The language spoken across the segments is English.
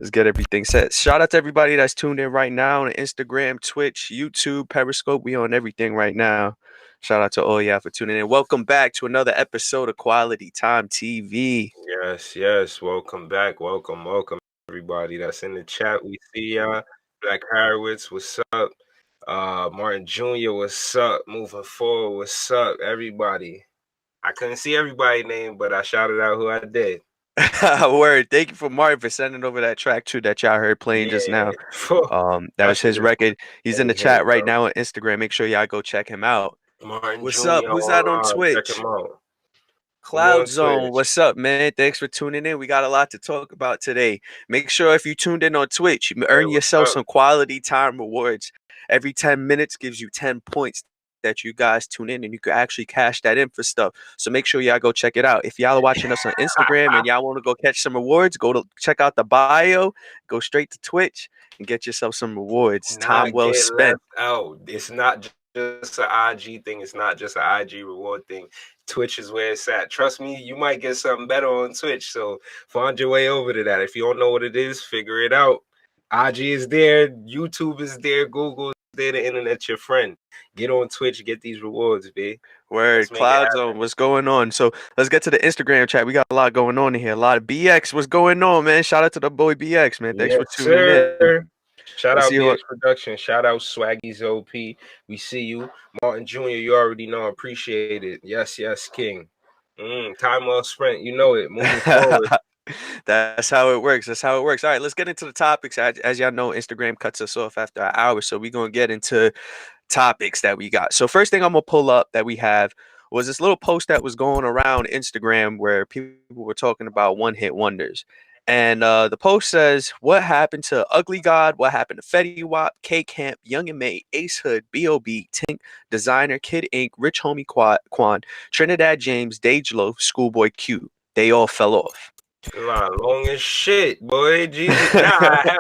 Let's get everything set. Shout out to everybody that's tuned in right now on Instagram, Twitch, YouTube, Periscope. We on everything right now. Shout out to all y'all for tuning in. Welcome back to another episode of Quality Time TV. Yes. Welcome back. Welcome, everybody that's in the chat. We see y'all. Black Harwitz, what's up? Martin Jr., what's up? Moving forward, what's up, everybody? I couldn't see everybody's name, but I shouted out who I did. Word. Thank you for Martin for sending over that track too that y'all heard playing just now. Yeah. That was his record. He's in the Hey, chat right bro. now on Instagram. Make sure y'all go check him out. Martin What's up? Jr. Who's that on online. Check Twitch? him out. Who Cloud on Zone, Twitch? what's up, man? Thanks for tuning in. We got a lot to talk about today. Make sure if you tuned in on Twitch, you Hey, earn what's yourself up? some quality time rewards. Every 10 minutes gives you 10 points that you guys tune in, and you can actually cash that in for stuff. So make sure y'all go check it out. If y'all are watching us on Instagram and y'all want to go catch some rewards, go to check out the bio, go straight to Twitch, and get yourself some rewards. Time Not well get spent. left out. It's not just an IG thing. It's not just an IG reward thing. Twitch is where it's at. Trust me, you might get something better on Twitch. So find your way over to that. If you don't know what it is, figure it out. IG is there. YouTube is there. Google is there. The internet's your friend. Get on Twitch. Get these rewards, B. Let's Word, make it Cloud happen. Zone, what's going on? So let's get to the Instagram chat. We got a lot going on in here. A lot of BX, what's going on, man? Shout out to the boy BX, man. Thanks for Yes, tuning in. sir. Shout Let's out see what. BX Production. Shout out Swaggy's OP. We see you. Martin Jr., you already know. Appreciate it. Yes, King. Time well spent. You know it. Moving forward. That's how it works. That's how it works. All right, let's get into the topics. As y'all know, Instagram cuts us off after an hour, so we're gonna get into topics that we got. So first thing I'm gonna pull up that we have was this little post that was going around Instagram where people were talking about one hit wonders. And the post says, "What happened to Ugly God? What happened to Fetty Wap, K Camp, Young and May, Ace Hood, B.O.B., Tink, Designer, Kid Ink, Rich Homie Quan, Trinidad James, Dage Loaf, Schoolboy Q. They all fell off." Long as shit, boy. Jeezy.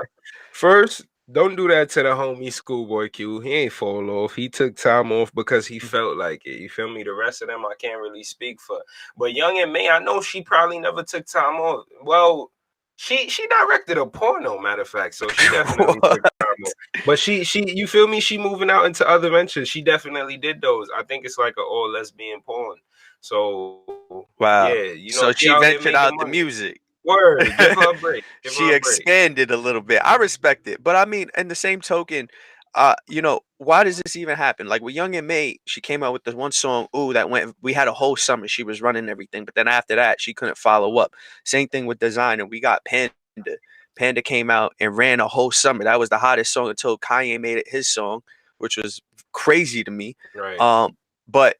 First, don't do that to the homie Schoolboy Q. He ain't fall off. He took time off because he felt like it. You feel me? The rest of them I can't really speak for. But Young and May, I know she probably never took time off. Well, she directed a porno, matter of fact. So she definitely took time off. But she you feel me? She moving out into other ventures. She definitely did those. I think it's like an all lesbian porn. So yeah, Wow. you know, So she she out here ventured making out the money. music. Word, give her a break. Give her She a break. expanded a little bit. I respect it. But I mean, in the same token, why does this even happen? Like with Young and May, she came out with this one song, ooh, that went we had a whole summer. She was running everything. But then after that, she couldn't follow up. Same thing with Designer. We got Panda. Panda came out and ran a whole summer. That was the hottest song until Kanye made it his song, which was crazy to me. Right. But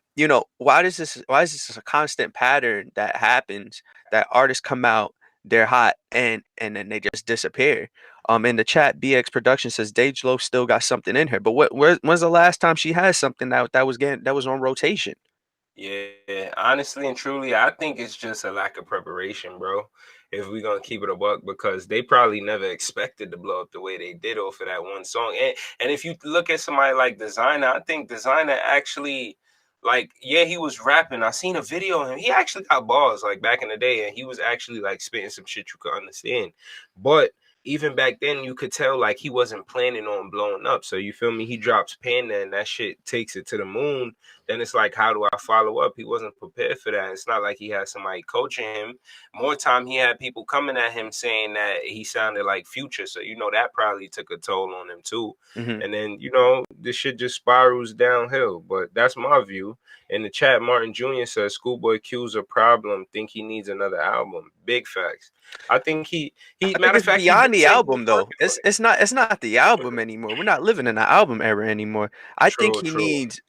why is this a constant pattern that happens that artists come out, they're hot and then they just disappear. In the chat, BX Production says Dage Loaf still got something in her. But when's the last time she had something that was on rotation? Yeah, honestly and truly, I think it's just a lack of preparation, bro. If we're gonna keep it a buck, because they probably never expected to blow up the way they did off of that one song. And if you look at somebody like Designer, I think Designer actually, like, yeah, he was rapping. I seen a video of him. He actually got bars like back in the day, and he was actually like spitting some shit you could understand. But even back then, you could tell like he wasn't planning on blowing up. So you feel me? He drops Panda, and that shit takes it to the moon. Then it's like, how do I follow up? He wasn't prepared for that. It's not like he had somebody coaching him. More time, he had people coming at him saying that he sounded like Future. So, you know, that probably took a toll on him too. Mm-hmm. And then, you know, this shit just spirals downhill. But that's my view. In the chat, Martin Jr. says, Schoolboy Q's a problem. Think he needs another album. Big facts. I think I think matter of it's fact, he beyond did the say he was album though. working on It's not the album anymore. We're not living in the album era anymore. it. True.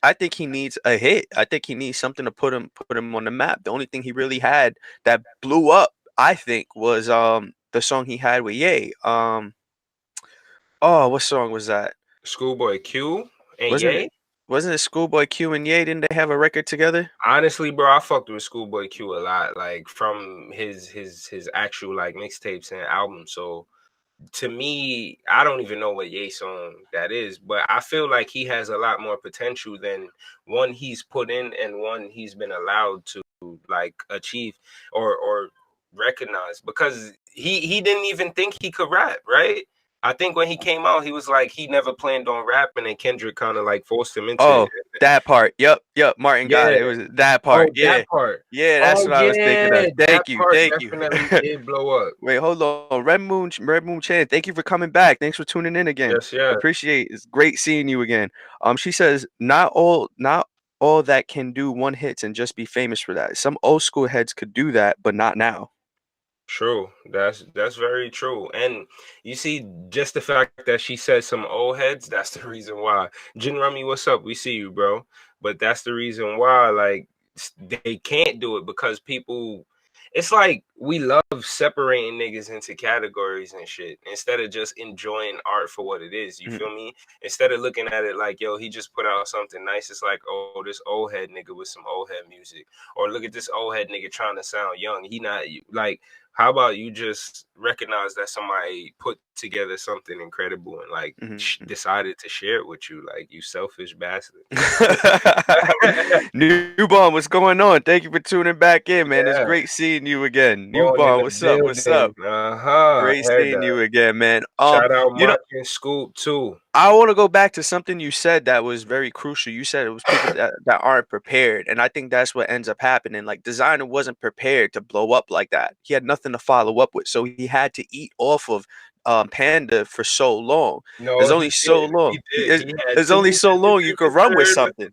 I think he needs a hit. I think he needs something to put him on the map. The only thing he really had that blew up, I think, was the song he had with Ye. Oh, what song was that? Schoolboy Q and Wasn't it Ye. wasn't it Schoolboy Q and Ye? Didn't they have a record together? Honestly, bro, I fucked with Schoolboy Q a lot, like from his actual like mixtapes and albums. So to me, I don't even know what Ye song that is, but I feel like he has a lot more potential than one he's put in and one he's been allowed to like achieve or recognized because he didn't even think he could rap, right? I think when he came out, he was like he never planned on rapping, and Kendrick kind of like forced him into it. Oh, that part. Yep. Martin got Yeah. it. It was that part. Oh, Yeah. that part. Yeah, that's Oh what I was thinking yeah, of. that Thank you. part Thank you. definitely did blow up. Wait, hold on. Red Moon Chan, thank you for coming back. Thanks for tuning in again. Yes, yeah. Appreciate it's great seeing you again. She says, not all that can do one hits and just be famous for that. Some old school heads could do that, but not now. True. That's very true. And you see, just the fact that she said some old heads, that's the reason why. Jin Rummy, what's up? We see you, bro. But that's the reason why, like, they can't do it because people. It's like we love separating niggas into categories and shit instead of just enjoying art for what it is. You Mhm. feel me? Instead of looking at it like, yo, he just put out something nice. It's like, oh, this old head nigga with some old head music, or look at this old head nigga trying to sound young. He not like how about you just recognize that somebody put together something incredible and like Mhm. decided to share it with you, like you selfish bastard. Newborn, what's going on? Thank you for tuning back in, man. It's Yeah, great seeing you again. born in Newborn, the what's up? What's up? building. Uh-huh. Great Heard seeing that. you again, man. Shout out You know, Mark and Scoop too. I want to go back to something you said that was very crucial. You said it was people that aren't prepared, and I think that's what ends up happening. Like Designer wasn't prepared to blow up like that. He had nothing to follow up with, so he had to eat off of Panda for so long. There's No, only he so did. long. He did. He had There's only Timmy so the long you Timmy could run with Turner. something.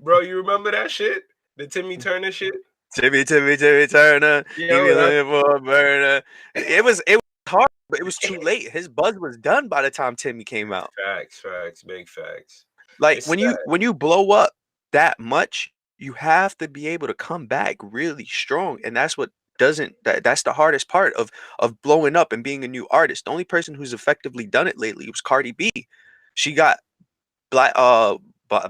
Bro, you remember that shit? The Timmy Turner shit? Timmy Turner. He be Yo, that's looking for a burner. It was hard, but it was too late. His buzz was done by the time Timmy came out. facts, big facts. Like It's when sad. you blow up that much, you have to be able to come back really strong, and that's what doesn't that's the hardest part of blowing up and being a new artist. The only person who's effectively done it lately was Cardi B. She got black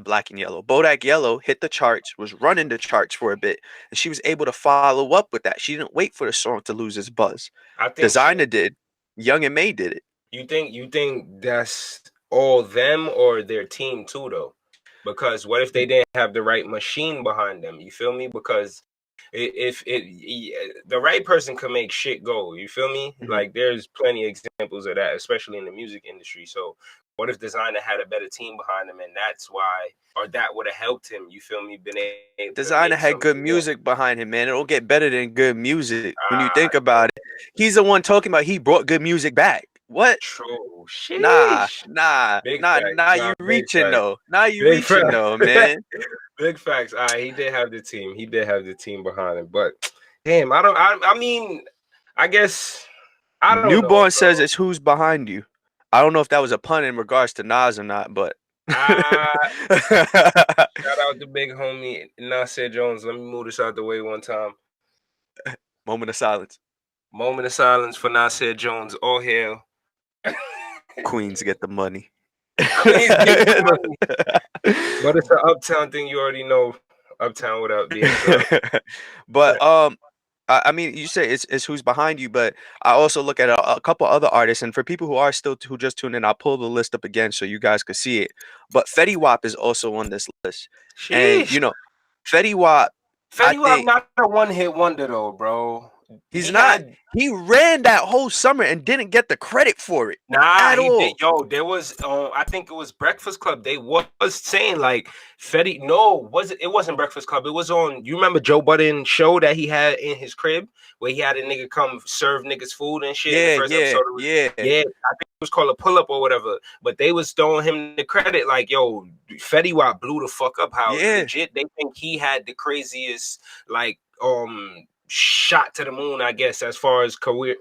black and yellow. Bodak Yellow hit the charts, was running the charts for a bit, and she was able to follow up with that. She didn't wait for the song to lose its buzz. I think she Designer did. Young and May did it. you think that's all them or their team too though? Because what if they didn't have the right machine behind them? You feel me? Because if the right person can make shit go, you feel me? Mhm. Like there's plenty of examples of that, especially in the music industry. So what if Designer had a better team behind him, and that's why, or that would have helped him? You feel me? Been able to Designer make had good something go. music behind him, man. It'll get better than good music when you Ah, think about it. He's the one talking about he brought good music back. What? true. Nah, Sheesh. nah, Big nah, facts. nah. You Nah, big reaching facts. though. Now you Big reaching facts. though, man. Big facts. All right, he did have the team. He did have the team behind him. But damn, I don't. I mean, I guess I don't know, Newborn says bro. it's who's behind you. I don't know if that was a pun in regards to Nas or not, but Ah, shout out to big homie Nasir Jones. Let me move this out the way one time. moment of silence. Moment of silence for Nasir Jones. All hail. Queens get the money. Queens get the money. But it's an uptown thing. You already know. Uptown without being drunk. But I mean, you say it's who's behind you, but I also look at a couple other artists, and for people who are still who just tuned in, I'll pull the list up again so you guys could see it. But Fetty Wap is also on this list, and Sheesh. Fetty Wap, I Fetty Wap think not a one hit wonder though, bro. he's He not. had He ran that whole summer and didn't get the credit for it Nah, at he did. all. Yo, there was I think it was Breakfast Club. They was saying like Fetty. No, was it? It wasn't Breakfast Club. It was on. You remember Joe Budden show that he had in his crib where he had a nigga come serve niggas food and shit. In the Yeah, first episode, yeah, it was, yeah, yeah, I think it was called a pull up or whatever. But they was throwing him the credit like, yo, Fetty Wap blew the fuck up. How yeah, legit they think he had the craziest like shot to the moon, I guess, as far as career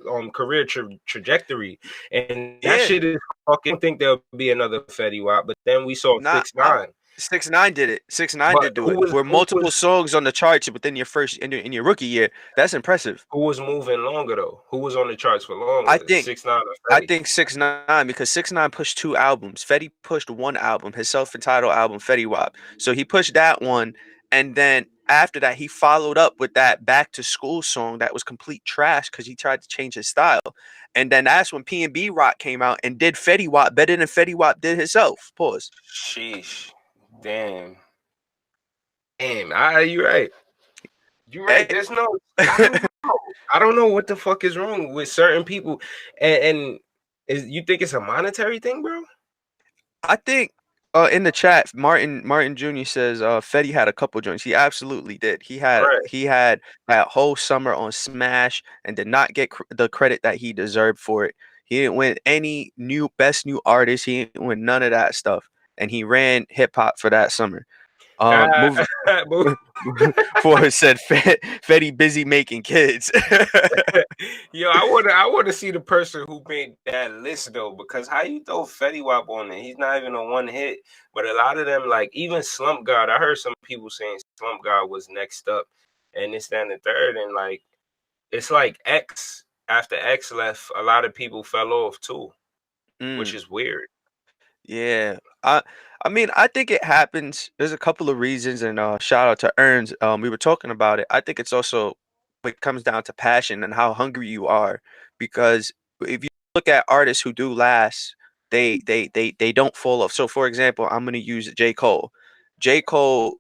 trajectory. And that yeah. shit is fucking. Think there'll be another Fetty Wap, but then we saw Not 6ix9ine. 6ix9ine did it. 6ix9ine But did do it. For who multiple was songs on the charts within your first in your rookie year, that's impressive. who was moving longer though? Who was on the charts for I longer? think 6ix9ine or I Fetty? think 6ix9ine because 6ix9ine pushed two albums. Fetty pushed one album, his self-entitled album, Fetty Wap. So he pushed that one, and then after that, he followed up with that Back to School song that was complete trash because he tried to change his style. And then that's when P&B Rock came out and did Fetty Wap better than Fetty Wap did himself. Pause. Sheesh, damn. You right. You right. Hey, There's no. I don't I don't know what the fuck is wrong with certain people, and is you think it's a monetary thing, bro? I think in the chat, Martin Jr. says Fetty had a couple joints. He absolutely did. Right. He had that whole summer on Smash and did not get the credit that he deserved for it. He didn't win any new best new artist. He didn't win none of that stuff, and he ran hip hop for that summer. Move But for said Fetty busy making kids. yo, I wanna see the person who made that list though, because how you throw Fetty Wap on there? He's not even a one hit. But a lot of them, like even Slump God, I heard some people saying Slump God was next up, and this, that, and the third, and like it's like X after X left, a lot of people fell off too, which Mm. is weird. Yeah. I mean, I think it happens. There's a couple of reasons and shout out to Earns. We were talking about it. I think it's also it comes down to passion and how hungry you are because if you look at artists who do last, they don't fall off. So for example, I'm going to use J. Cole. J. Cole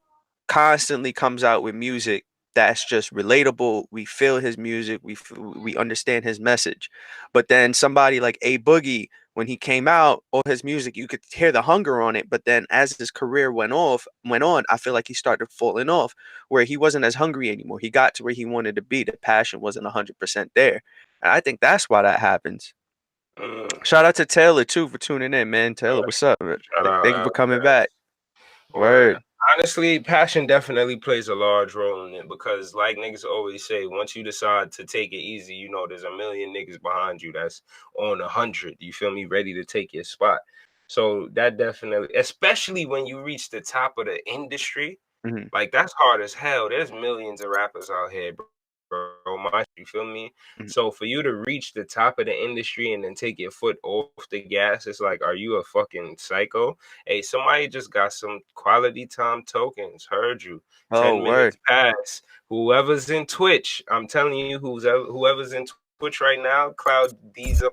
constantly comes out with music that's just relatable. We feel his music, we understand his message. But then somebody like A Boogie when he came out, all his music, you could hear the hunger on it. But then as his career went on, I feel like he started falling off, where he wasn't as hungry anymore. He got to where he wanted to be. The passion wasn't 100% there. And I think that's why that happens. Mm. Shout out to Taylor too for tuning in, man. Taylor, what's up? Shout out Thank you for Al coming back. Jazz. Word. Word. Honestly, passion definitely plays a large role in it because, like niggas always say, once you decide to take it easy, you know there's a million niggas behind you that's on 100. You feel me? Ready to take your spot. So that definitely, especially when you reach the top of the industry, Hmm. like that's hard as hell. There's millions of rappers out here, bro. You feel me? Hmm. So for you to reach the top of the industry and then take your foot off the gas, it's like, are you a fucking psycho? Hey, somebody just got some quality time tokens. Heard you. Oh, 10 word. minutes pass. Whoever's in Twitch, I'm telling you, whoever's in Twitch right now, Cloud D Zone.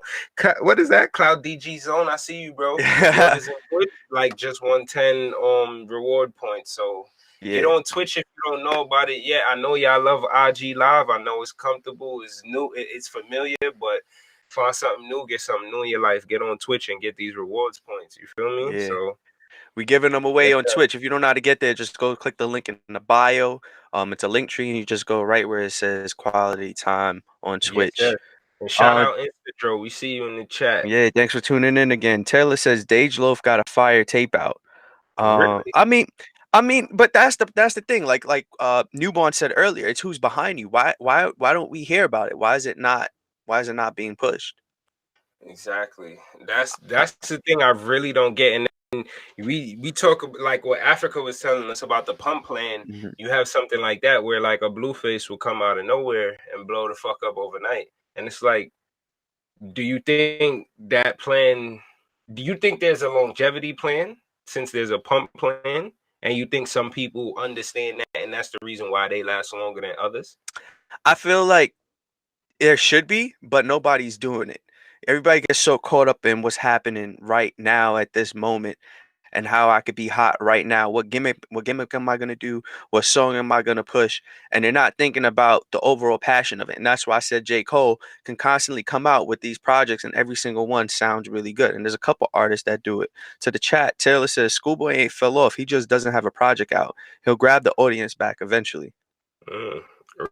What is that? Cloud DG Zone. I see you, bro. Whoever's in Twitch, like just 110 reward points. So get Yeah, on Twitch if you don't know about it yet. I know y'all love IG Live. I know it's comfortable, it's new, it's familiar, but find something new, get something new in your life. Get on Twitch and get these rewards points. You feel me? yeah. So We giving them away yes, on sir. Twitch. If you don't know how to get there, just go click the link in the bio. It's a link tree, and you just go right where it says "Quality Time" on Yes, Twitch. sir. And shout Uh, out Instadro. We see you in the chat. yeah. Thanks for tuning in again. Taylor says Dage Loaf got a fire tape out. Uh, Really? I mean, but that's the thing. Newborn said earlier, it's who's behind you. Why don't we hear about it? Why is it not being pushed? Exactly. That's the thing I really don't get. And then we talk like what Africa was telling us about the pump plan. Mhm. You have something like that where like a blueface will come out of nowhere and blow the fuck up overnight. And it's like, do you think that plan? Do you think there's a longevity plan since there's a pump plan? And you think some people understand that, and that's the reason why they last longer than others? I feel like there should be, but nobody's doing it. Everybody gets so caught up in what's happening right now at this moment and how I could be hot right now. What gimmick am I gonna do? What song am I gonna push? And they're not thinking about the overall passion of it. And that's why I said J. Cole can constantly come out with these projects and every single one sounds really good. And there's a couple artists that do it. To the chat, Taylor says Schoolboy ain't fell off. He just doesn't have a project out. He'll grab the audience back eventually. Mm,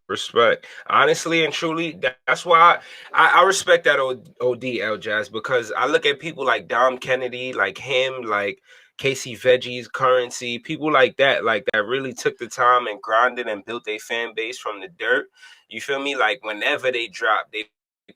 respect. Honestly and truly, that's why I respect that ODL Jazz because I look at people like Dom Kennedy, like him, like Casey Veggies, Currency, people like that really took the time and grinded and built a fan base from the dirt. You feel me? Like whenever they drop, they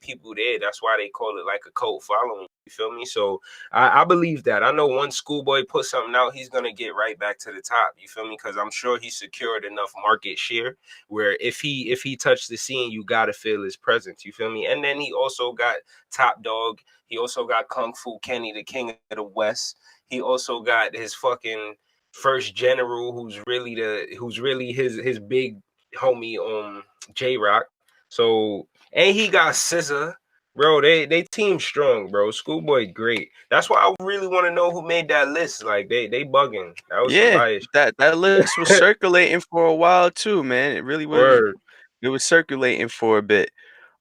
people there. That's why they call it like a cult following. You feel me? So I believe that. I know once Schoolboy put something out, he's gonna get right back to the top. You feel me? Because I'm sure he secured enough market share where if he touched the scene, you gotta feel his presence. You feel me? And then he also got Top Dog. He also got Kung Fu Kenny, the king of the West. He also got his fucking first general, who's really his big homie J Rock. So and he got Scissor. Bro, they team strong, bro. Schoolboy great. That's why I really want to know who made that list. Like they bugging. That was some Yeah, bias. that list was circulating for a while too, man. It really was. Word. It was circulating for a bit.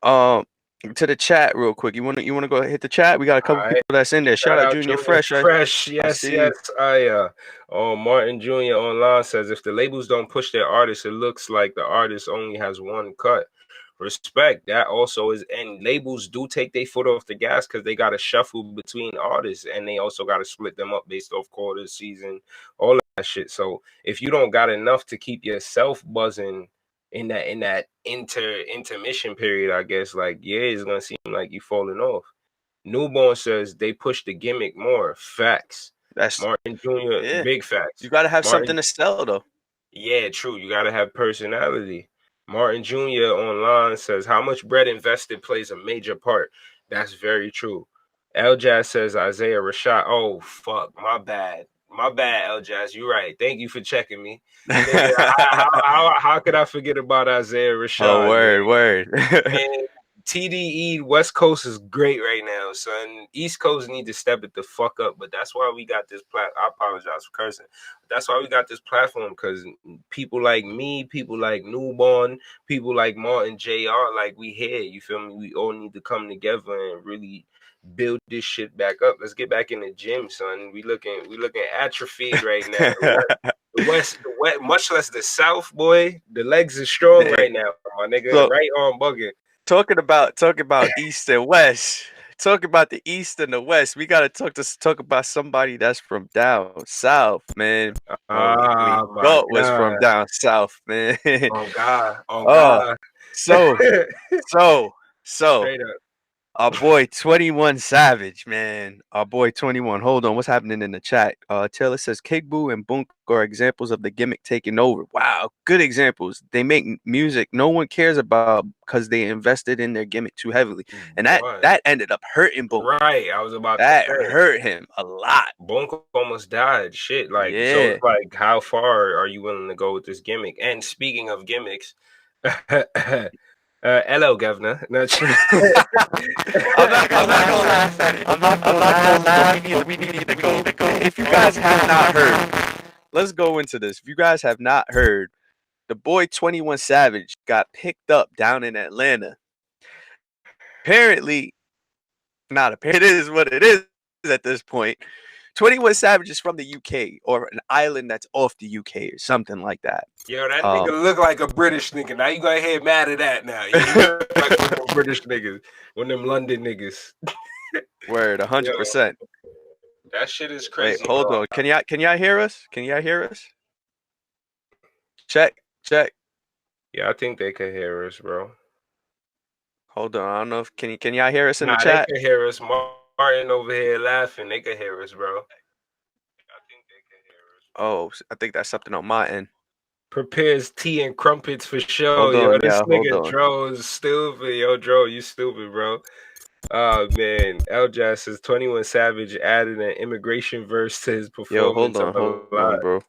Um, to the chat real quick. You wanna go hit the chat? We got a couple All right. people that's in there. Shout Shout out out Junior Junior Fresh. Fresh. I Yes, see yes. you. Martin Jr. online says if the labels don't push their artists, it looks like the artist only has one cut. Respect. That also is, and labels do take their foot off the gas because they got to shuffle between artists, and they also got to split them up based off quarters, season, all that shit. So if you don't got enough to keep yourself buzzing in that intermission period, I guess, like, yeah, it's gonna seem like you falling off. Newborn says they push the gimmick more. Facts. That's Martin Jr. yeah. Big You facts. gotta have something Martin, to sell though. yeah, true. You gotta have personality. Martin Jr. online says how much bread invested plays a major part. That's very true. L Jazz says Isaiah Rashad. Oh fuck, my bad. My bad, L Jazz. You're right. Thank you for checking me. Nigga, how could I forget about Isaiah Oh, Rashad, man? word. Man, TDE West Coast is great right now, son. East Coast need to step it the fuck up, but that's why we got this I apologize for cursing. That's why we got this platform, because people like me, people like Newborn, people like Martin Jr. Like, we here. You feel me? We all need to come together and really build this shit back up. Let's get back in the gym, son. We looking atrophied right now. The West, much less the South, boy. The legs are strong Man, right now, my nigga. so Right arm bugging. talk about East and West. Talk about the East and the West. We gotta talk about somebody that's from down south, man. My Wiggly Oh my Goat was from God. down south, man. On God. On Oh, God. so so so Straight up. our boy 21 Savage, man. Our boy 21. Hold on, what's happening in the chat? Taylor says Kickboo and Bunk are examples of the gimmick taking over. Wow, good examples. They make music no one cares about because they invested in their gimmick too heavily. And that Boy. that ended up hurting Bunk. Right. I was about to That say. hurt him a lot. Bonk almost died. Shit. Like, so Yeah. it's like, how far are you willing to go with this gimmick? And speaking of gimmicks, hello, Governor. No, I'm not gonna laugh at it. We need to go. If you guys have not heard, let's go into this. If you guys have not heard, the boy 21 Savage got picked up down in Atlanta. Apparently, not apparently, it is what it is at this point. 21 Savage is from the UK or an island that's off the UK or something like that. Yo, that nigga look like a British nigga. Now you gonna get mad at that now. Yeah, he look like one of them British niggas. One of them London niggas. Word, Yo, 100%. that shit is Wait, crazy, hold bro. on. Can y'all hear us? Can y'all hear us? Check. Yeah, I think they could hear us, bro. Hold on. I don't know if can y'all hear us in the Nah, they chat? can hear us. Martin over here laughing. They can hear us, bro. I think they can hear us. Oh, I think that's something on my end. Prepares tea and crumpets for show. Hold Yo, on, this y'all. Hold nigga on. Dro is stupid. Yo, Dro, you stupid, bro. Oh man, L Jazz says 21 Savage added an immigration verse to his Yo, performance of a hold lot. on, bro.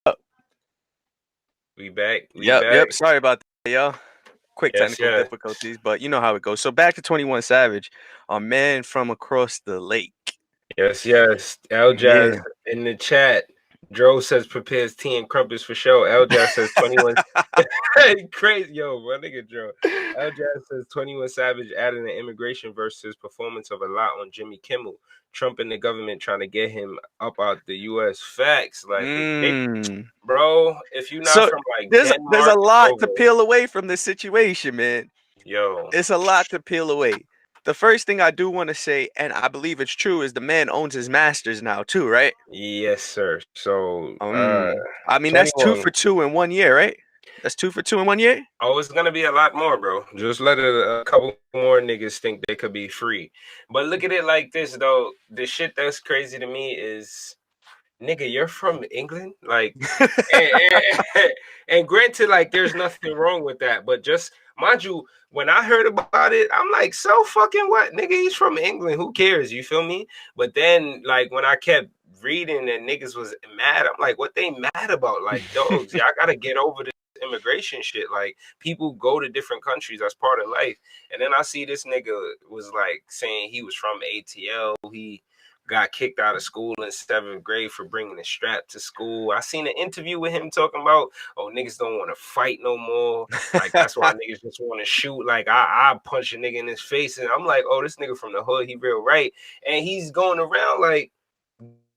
Oh, we back. We Yep. back. Sorry about that, y'all. quick Yes, technical yes. difficulties, but you know how it goes. So back to 21 Savage, our man from across the lake. Yes, yes. L Jazz Yeah. in the chat. Dro says prepares tea and crumpets for show. L Jazz says 21. Crazy. Yo, my nigga Dro. L Jazz says 21 Savage added an immigration versus performance of a lot on Jimmy Kimmel. Trump and the government trying to get him up out the US. Facts. Like, Mm. bro, if you're not So from like there's a Denmark, it's lot to over. peel away from this situation, man. Yo. It's a lot to peel away. The first thing I do want to say, and I believe it's true, is the man owns his masters now too, right? Yes, sir. So, I mean that's two 21. for two in 1 year, right? That's 2 for 2 in 1 year. Oh, it's gonna be a lot more, bro. Just let a couple more niggas think they could be free. But look at it like this, though. The shit that's crazy to me is, nigga, you're from England, like, and granted, like, there's nothing wrong with that. But just mind you, when I heard about it, I'm like, so fucking what, nigga? He's from England. Who cares? You feel me? But then, like, when I kept reading and niggas was mad, I'm like, what they mad about? Like, dogs, y'all gotta get over this immigration shit. Like, people go to different countries. That's part of life. And then I see this nigga was like saying he was from ATL. He got kicked out of school in 7th grade for bringing a strap to school. I seen an interview with him talking about, oh, niggas don't want to fight no more. Like, that's why niggas just want to shoot. Like, I punch a nigga in his face. And I'm like, oh, this nigga from the hood, he real right. And he's going around, like,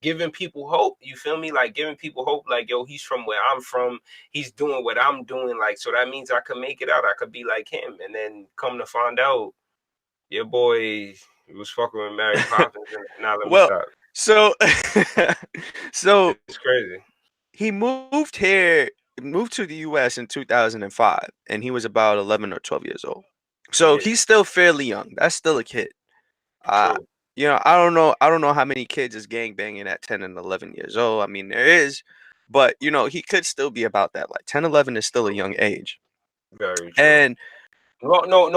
giving people hope. You feel me? Like, giving people hope. Like, yo, he's from where I'm from. He's doing what I'm doing. Like, so that means I could make it out. I could be like him. And then come to find out, your boy was fucking with Mary Poppins. And now let me Well, stop. so so It's crazy. he moved to the US in 2005, and he was about 11 or 12 years old. So Yeah, he's still fairly young. That's still a kid. Uh, true. I don't know. I don't know how many kids is gang banging at 10 and 11 years old. I mean, there is, but he could still be about that. Like 10, 11 is still a young age. Very true. And Well, no.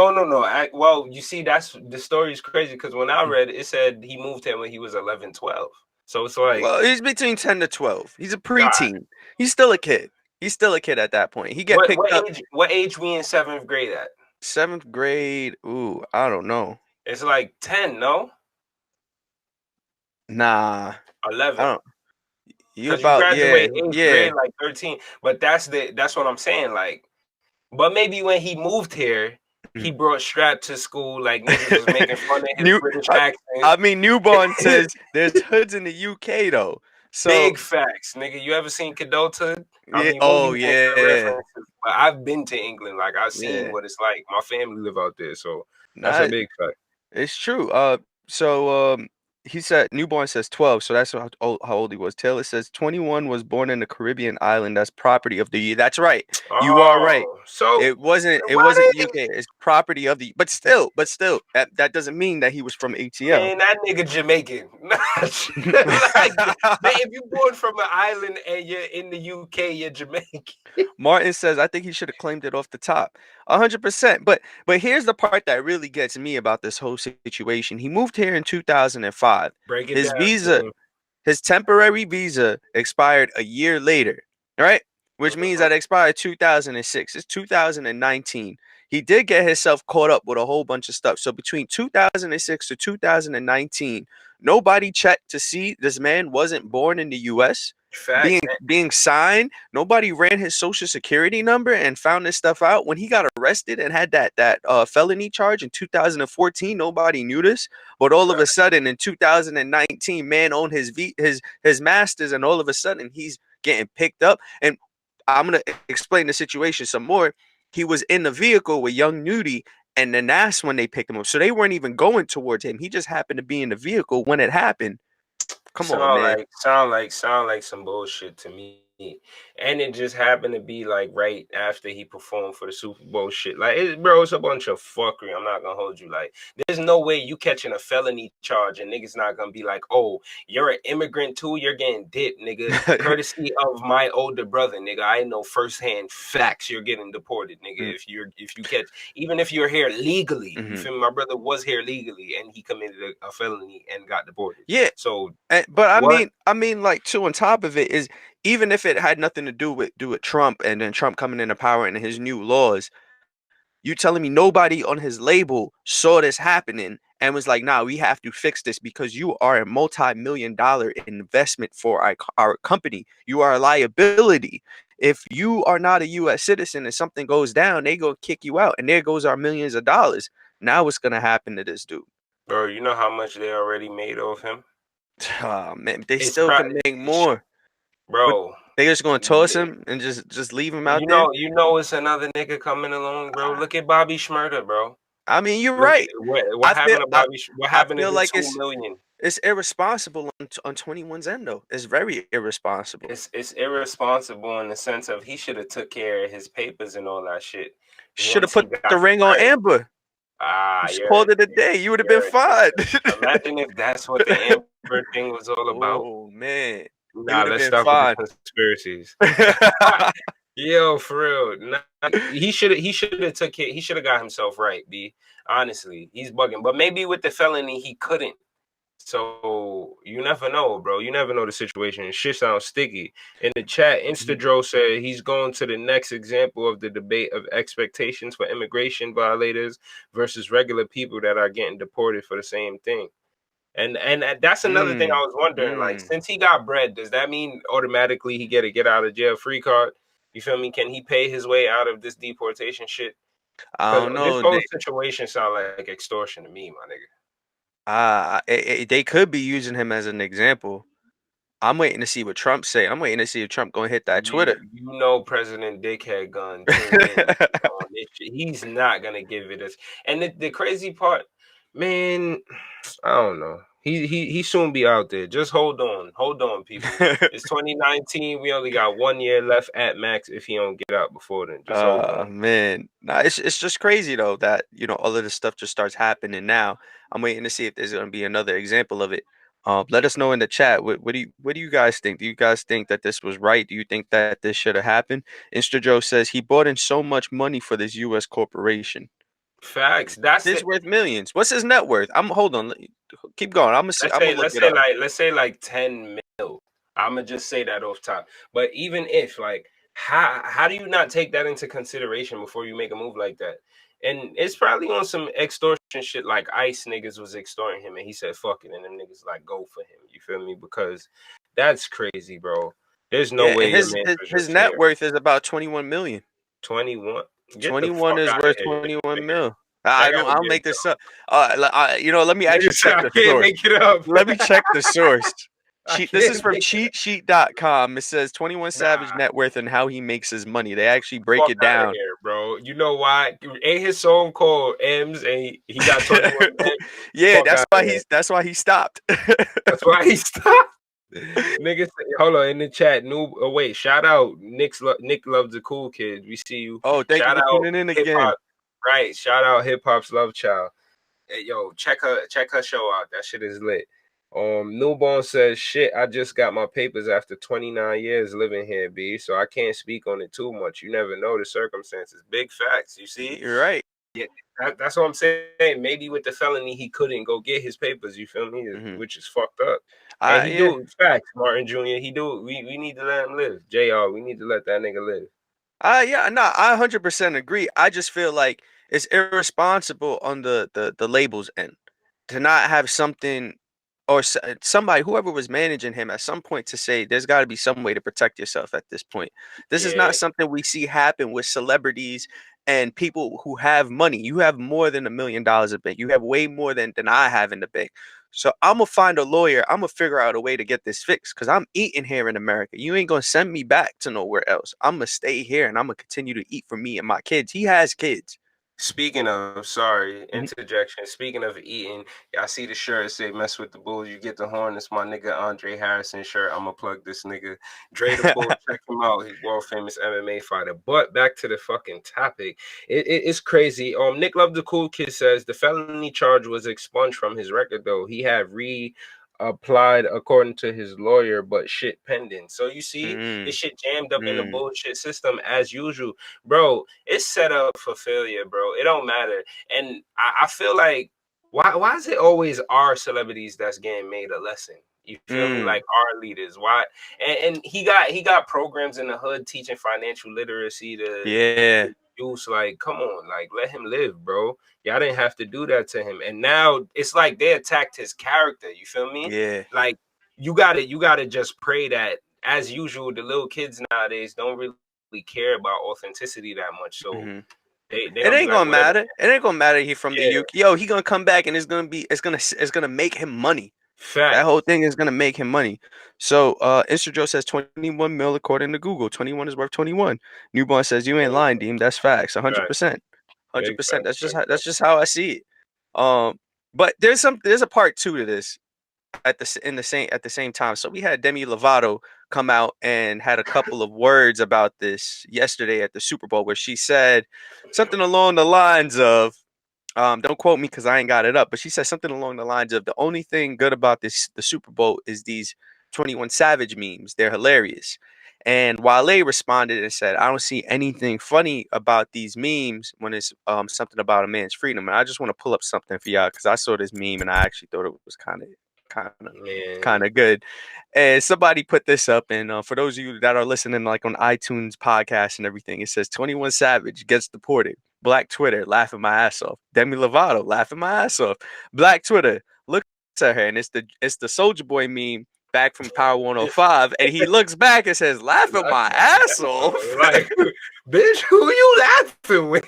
Well, you see, that's the story is crazy because when I read it, it said he moved here when he was 11, 12. So it's like, well, he's between 10 to 12. He's a God, preteen. He's still a kid. He's still a kid at that point. He get what picked what up age? What age we in 7th grade at? 7th grade. Ooh, I don't know. It's like 10, no, Nah, I 11. don't. You Because you about graduate eighth yeah. grade like 13. But that's what I'm saying. Like, but maybe when he moved here, he brought strap to school. Like niggas was making fun of his New, British I, accent. I mean, Newborn says there's hoods in the UK though. So Big facts, nigga. You ever seen Cadolta? I yeah. mean, Oh movies ain't good yeah. references, but I've been to England. Like I've seen Yeah. what it's like. My family live out there, so that's a Not. big fact. It's true. He said Newborn says 12, so that's how old he was. Taylor says 21 was born in the Caribbean island. That's property of the year. That's right. You are right. Oh, so It why wasn't they? UK. It's property of the but still, that doesn't mean that he was from ATL. Man, that nigga Jamaican. Like, if you born from an island and you're in the UK, you're Jamaican. Martin says, I think he should have claimed it off the top. 100%. But here's the part that really gets me about this whole situation. He moved here in 2005. Break it His down, visa King. His temporary visa expired a year later, right? Which means Mhm. that it expired 2006. It's 2019. He did get himself caught up with a whole bunch of stuff. So between 2006 to 2019, nobody checked to see this man wasn't born in the US, being Facts. being signed. Nobody ran his social security number and found this stuff out. When he got arrested and had that felony charge in 2014, nobody knew this. But all of a sudden in 2019, man owned his masters, and all of a sudden he's getting picked up. And I'm gonna explain the situation some more. He was in the vehicle with young Nudie, and then that's when they picked him up. So they weren't even going towards him. He just happened to be in the vehicle when it happened. Come on, man. Sound like some bullshit to me. And it just happened to be like right after he performed for the Super Bowl shit. Like, bro, it's a bunch of fuckery. I'm not gonna hold you. Like, there's no way you catching a felony charge and niggas not gonna be like, oh, you're an immigrant too. You're getting dipped, nigga. Courtesy of my older brother, nigga. I know firsthand facts. You're getting deported, nigga. If you catch, even if you're here legally, you feel me? My brother was here legally and he committed a felony and got deported. Yeah, So but what? I mean, like too. On top of it is, even if it had nothing to do with Trump and then Trump coming into power and his new laws, You telling me nobody on his label saw this happening and was like, nah, we have to fix this because you are a multi-million-dollar investment for our company. You are a liability. If you are not a U.S. citizen and something goes down, they go kick you out, and there goes our millions of dollars. Now what's gonna happen to this dude? Bro, you know how much they already made off him? Oh, man, they It's still can probably, make more. But bro. they just gonna toss him and just leave him out there? You know, it's another nigga coming along, bro. Look at Bobby Schmurda, bro. I mean, you're Look at right. what I feel happened to I, Bobby. What I happened to feel the like 2 million? it's irresponsible on 21's end though. It's very irresponsible. It's irresponsible in the sense of he should have took care of his papers and all that shit Should have once he put got the ring on bread. Amber. Ah, Just called it a day. You would have been you're a fine. nigga. Imagine if that's what the Amber thing was all about. Oh man, he Nah, would have let's been stop with the fine. conspiracies. Yo, for real. Nah, he should have took it. He should have got himself right, B. Honestly, he's bugging. But maybe with the felony, he couldn't. So you never know, bro. You never know the situation. Shit sounds sticky. In the chat, Instadro said he's going to the next example of the debate of expectations for immigration violators versus regular people that are getting deported for the same thing. And that's another thing I mm, was wondering. Like, mm. since he got bread, does that mean automatically he get a get out of jail free card? You feel me? Can he pay his way out of this deportation shit? I Because don't this know. whole situation sound like extortion to me, my nigga. They could be using him as an example. I'm waiting to see what Trump say. I'm waiting to see if Trump gonna hit that Twitter. You know, President Dickhead gonna tune in on this shit. He's not gonna give it us. And the crazy part, man, I don't know. He soon be out there. Just hold on, people. It's 2019. We only got 1 year left at max. If he don't get out before then, just hold on. Man, nah, it's just crazy though that all of this stuff just starts happening now. I'm waiting to see if there's gonna be another example of it. Let us know in the chat. What do you guys think? Do you guys think that this was right? Do you think that this should have happened? Insta Joe says he brought in so much money for this U.S. corporation. Facts. That's It's it. worth millions. What's his net worth? I'm hold on. Keep going. I'm gonna see. I'm gonna look it up. Let's say like 10 mil. I'm gonna just say that off top. But even if like how do you not take that into consideration before you make a move like that? And it's probably on some extortion shit like ICE niggas was extorting him and he said fuck it and them niggas like go for him. You feel me? Because that's crazy, bro. There's no Yeah, way and your his man his, was his just net here. worth is about 21 million. 21. Get the 21 fuck is out of worth here, 21 nigga. mil. That I don't. gotta I'll be a make this joke. up. Let me actually Nigga said check I the can't source. make it up. Let me check the source. I This is can't from make cheatsheet.com. It says 21 Savage Nah. net worth and how he makes his money. They actually break Fuck it out of down. here, bro. You know why? Ain't his song called M's and he got 21 M's? Yeah, Fuck out of here. that's why he stopped. That's why he stopped. Niggas, hold on in the chat. New, wait, shout out Nick loves the cool kids. We see you. Oh, thank you Shout for out tuning in hip again. hop, right? Shout out hip hop's love child. Hey, yo, check her show out. That shit is lit. Newborn says, shit, I just got my papers after 29 years living here, B. So I can't speak on it too much. You never know the circumstances. Big facts, you see? You're right. Yeah, that's what I'm saying. Maybe with the felony, he couldn't go get his papers, you feel me? Hmm. Which is fucked up. And he Yeah. do facts, Martin Jr. He do. We need to let him live. JR, we need to let that nigga live. Yeah, no, I 100% agree. I just feel like it's irresponsible on the label's end to not have something or somebody, whoever was managing him at some point to say there's got to be some way to protect yourself at this point. This is Yeah. not something we see happen with celebrities and people who have money. You have more than $1 million in bank. You have way more than I have in the bank. So I'm gonna find a lawyer. I'm gonna figure out a way to get this fixed because I'm eating here in America. You ain't gonna send me back to nowhere else. I'm gonna stay here and I'm gonna continue to eat for me and my kids. He has kids. Speaking of, sorry, Mhm. interjection. Speaking of eating, I see the shirt say "Mess with the Bulls, you get the horn." It's my nigga Andre Harrison shirt. I'ma plug this nigga Dre the Bull. Check him out. He's world famous MMA fighter. But back to the fucking topic. It's crazy. Nick Love the Cool Kid says the felony charge was expunged from his record though. He had applied according to his lawyer, but shit pending. So you see, this Mm, shit jammed up in the mm. bullshit system as usual, bro. It's set up for failure, bro. It don't matter, and I feel like why is it always our celebrities that's getting made a lesson? You feel me? Mm. Like our leaders. Why? And he got programs in the hood teaching financial literacy to Yeah. abuse. Like, come on, like let him live, bro. Y'all didn't have to do that to him. And now it's like they attacked his character. You feel me? Yeah. Like you gotta just pray that, as usual, the little kids nowadays don't really care about authenticity that much. So Hmm. they It gonna be ain't like, gonna whatever. matter. It ain't gonna matter. He from the Yeah, UK. Yo, he gonna come back and it's gonna make him money. That fact. whole thing is gonna make him money. So Insta Joe says 21 mil according to Google. 21 is worth 21. Newborn says you ain't lying, Deem. That's facts. 100%. Big 100%. facts, That's just big how, that's facts. just how I see it. But there's a part two to this at the same time. So we had Demi Lovato come out and had a couple of words about this yesterday at the Super Bowl, where she said something along the lines of, don't quote me because I ain't got it up, but she said something along the lines of the only thing good about the Super Bowl is these 21 Savage memes. They're hilarious. And Wale responded and said, I don't see anything funny about these memes when it's something about a man's freedom. And I just want to pull up something for y'all because I saw this meme and I actually thought it was kind of Man, kind of good. And somebody put this up, and for those of you that are listening, like on iTunes podcast and everything, it says 21 Savage gets deported. Black Twitter laughing my ass off. Demi Lovato laughing my ass off. Black Twitter looks at her, and it's the Soldier Boy meme back from Power 105, and he looks back and says, "Laughing my ass off." like, bitch, who you laughing with?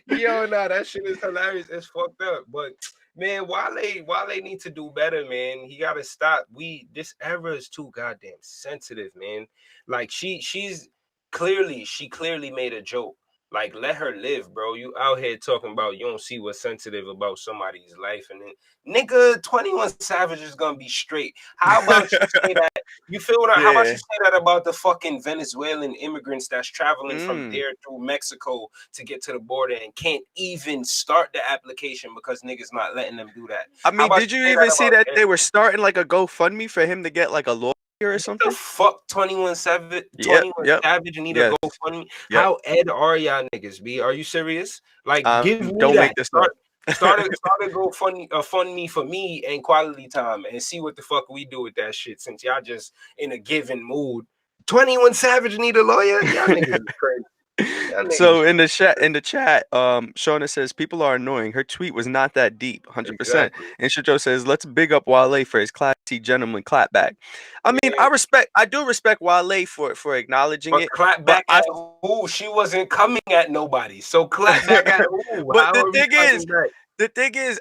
Yo, nah, that shit is hilarious. It's fucked up. But man, Wale need to do better, man. He gotta stop. This era is too goddamn sensitive, man. Like she clearly made a joke. Like, let her live, bro. You out here talking about you don't see what's sensitive about somebody's life, and then nigga, 21 Savage is gonna be straight. How about you say that? You feel what? How about you Yeah. say that about the fucking Venezuelan immigrants that's traveling from Mm. there through Mexico to get to the border and can't even start the application because niggas not letting them do that? I How mean, about did you you say that even see about that them? they were starting like a GoFundMe for him to get like a lawyer or What the something? fuck, 21 Savage, Yep. 21 Yep. Savage need a Yes. GoFundMe? Yep. How ed are y'all niggas, B? Are you serious? Like, give me Don't make that. this up. Start a GoFundMe fund me for me and quality time and see what the fuck we do with that shit since y'all just in a given mood. 21 Savage need a lawyer? Y'all niggas is crazy. Y'all niggas So is in the chat, Shauna says people are annoying. Her tweet was not that deep, 100%. exactly. And Shajo says, let's big up Wale for his classy gentleman clapback. I mean, Yeah. I do respect Wale for acknowledging But it, clap but back at who? She wasn't coming at nobody. So clap back at who? but How are we clapping back? the thing is,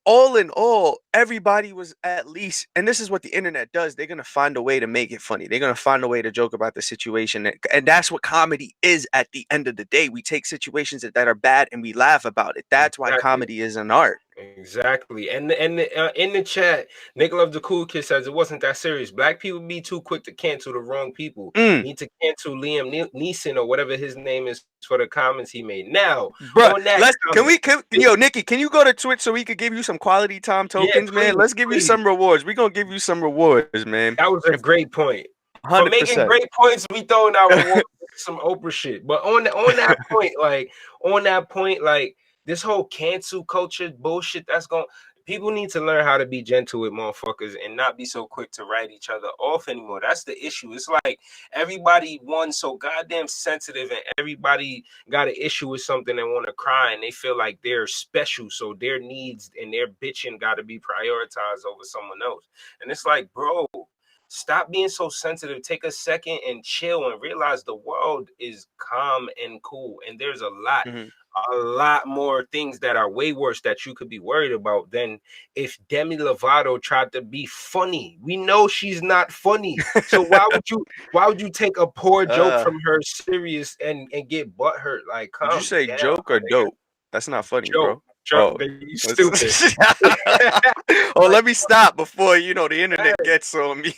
all in all, everybody was at least, and this is what the internet does. They're gonna find a way to make it funny. They're gonna find a way to joke about the situation, and that's what comedy is. At the end of the day, we take situations that are bad and we laugh about it. That's why Exactly. comedy is an art. Exactly. And in the chat, Nick Love the Cool Kid says it wasn't that serious. Black people be too quick to cancel the wrong people. Mm, Need to cancel Liam Neeson or whatever his name is for the comments he made. Now, bruh, on that let's comment, yo Nikki, can you go to Twitch so we could give you some quality time yeah, tokens, man? please, Let's give you please. some rewards. We're gonna give you some rewards, man. That was a great point. For Hundred making percent. great points, we throwing our reward some Oprah shit. But on that point, like this whole cancel culture bullshit that's going, people need to learn how to be gentle with motherfuckers and not be so quick to write each other off anymore. That's the issue. It's like everybody won so goddamn sensitive and everybody got an issue with something and want to cry and they feel like they're special. So their needs and their bitching got to be prioritized over someone else. And it's like, bro, stop being so sensitive. Take a second and chill and realize the world is calm and cool. And there's Mhm. a lot more things that are way worse that you could be worried about than if Demi Lovato tried to be funny. We know she's not funny. So why would you take a poor joke uh, from her serious and get butthurt? Like, did you calm say down, joke or nigga. dope? That's not funny, Joke. bro. Joke. Oh. You stupid. Let's- oh, Like, let me stop before the internet gets on me.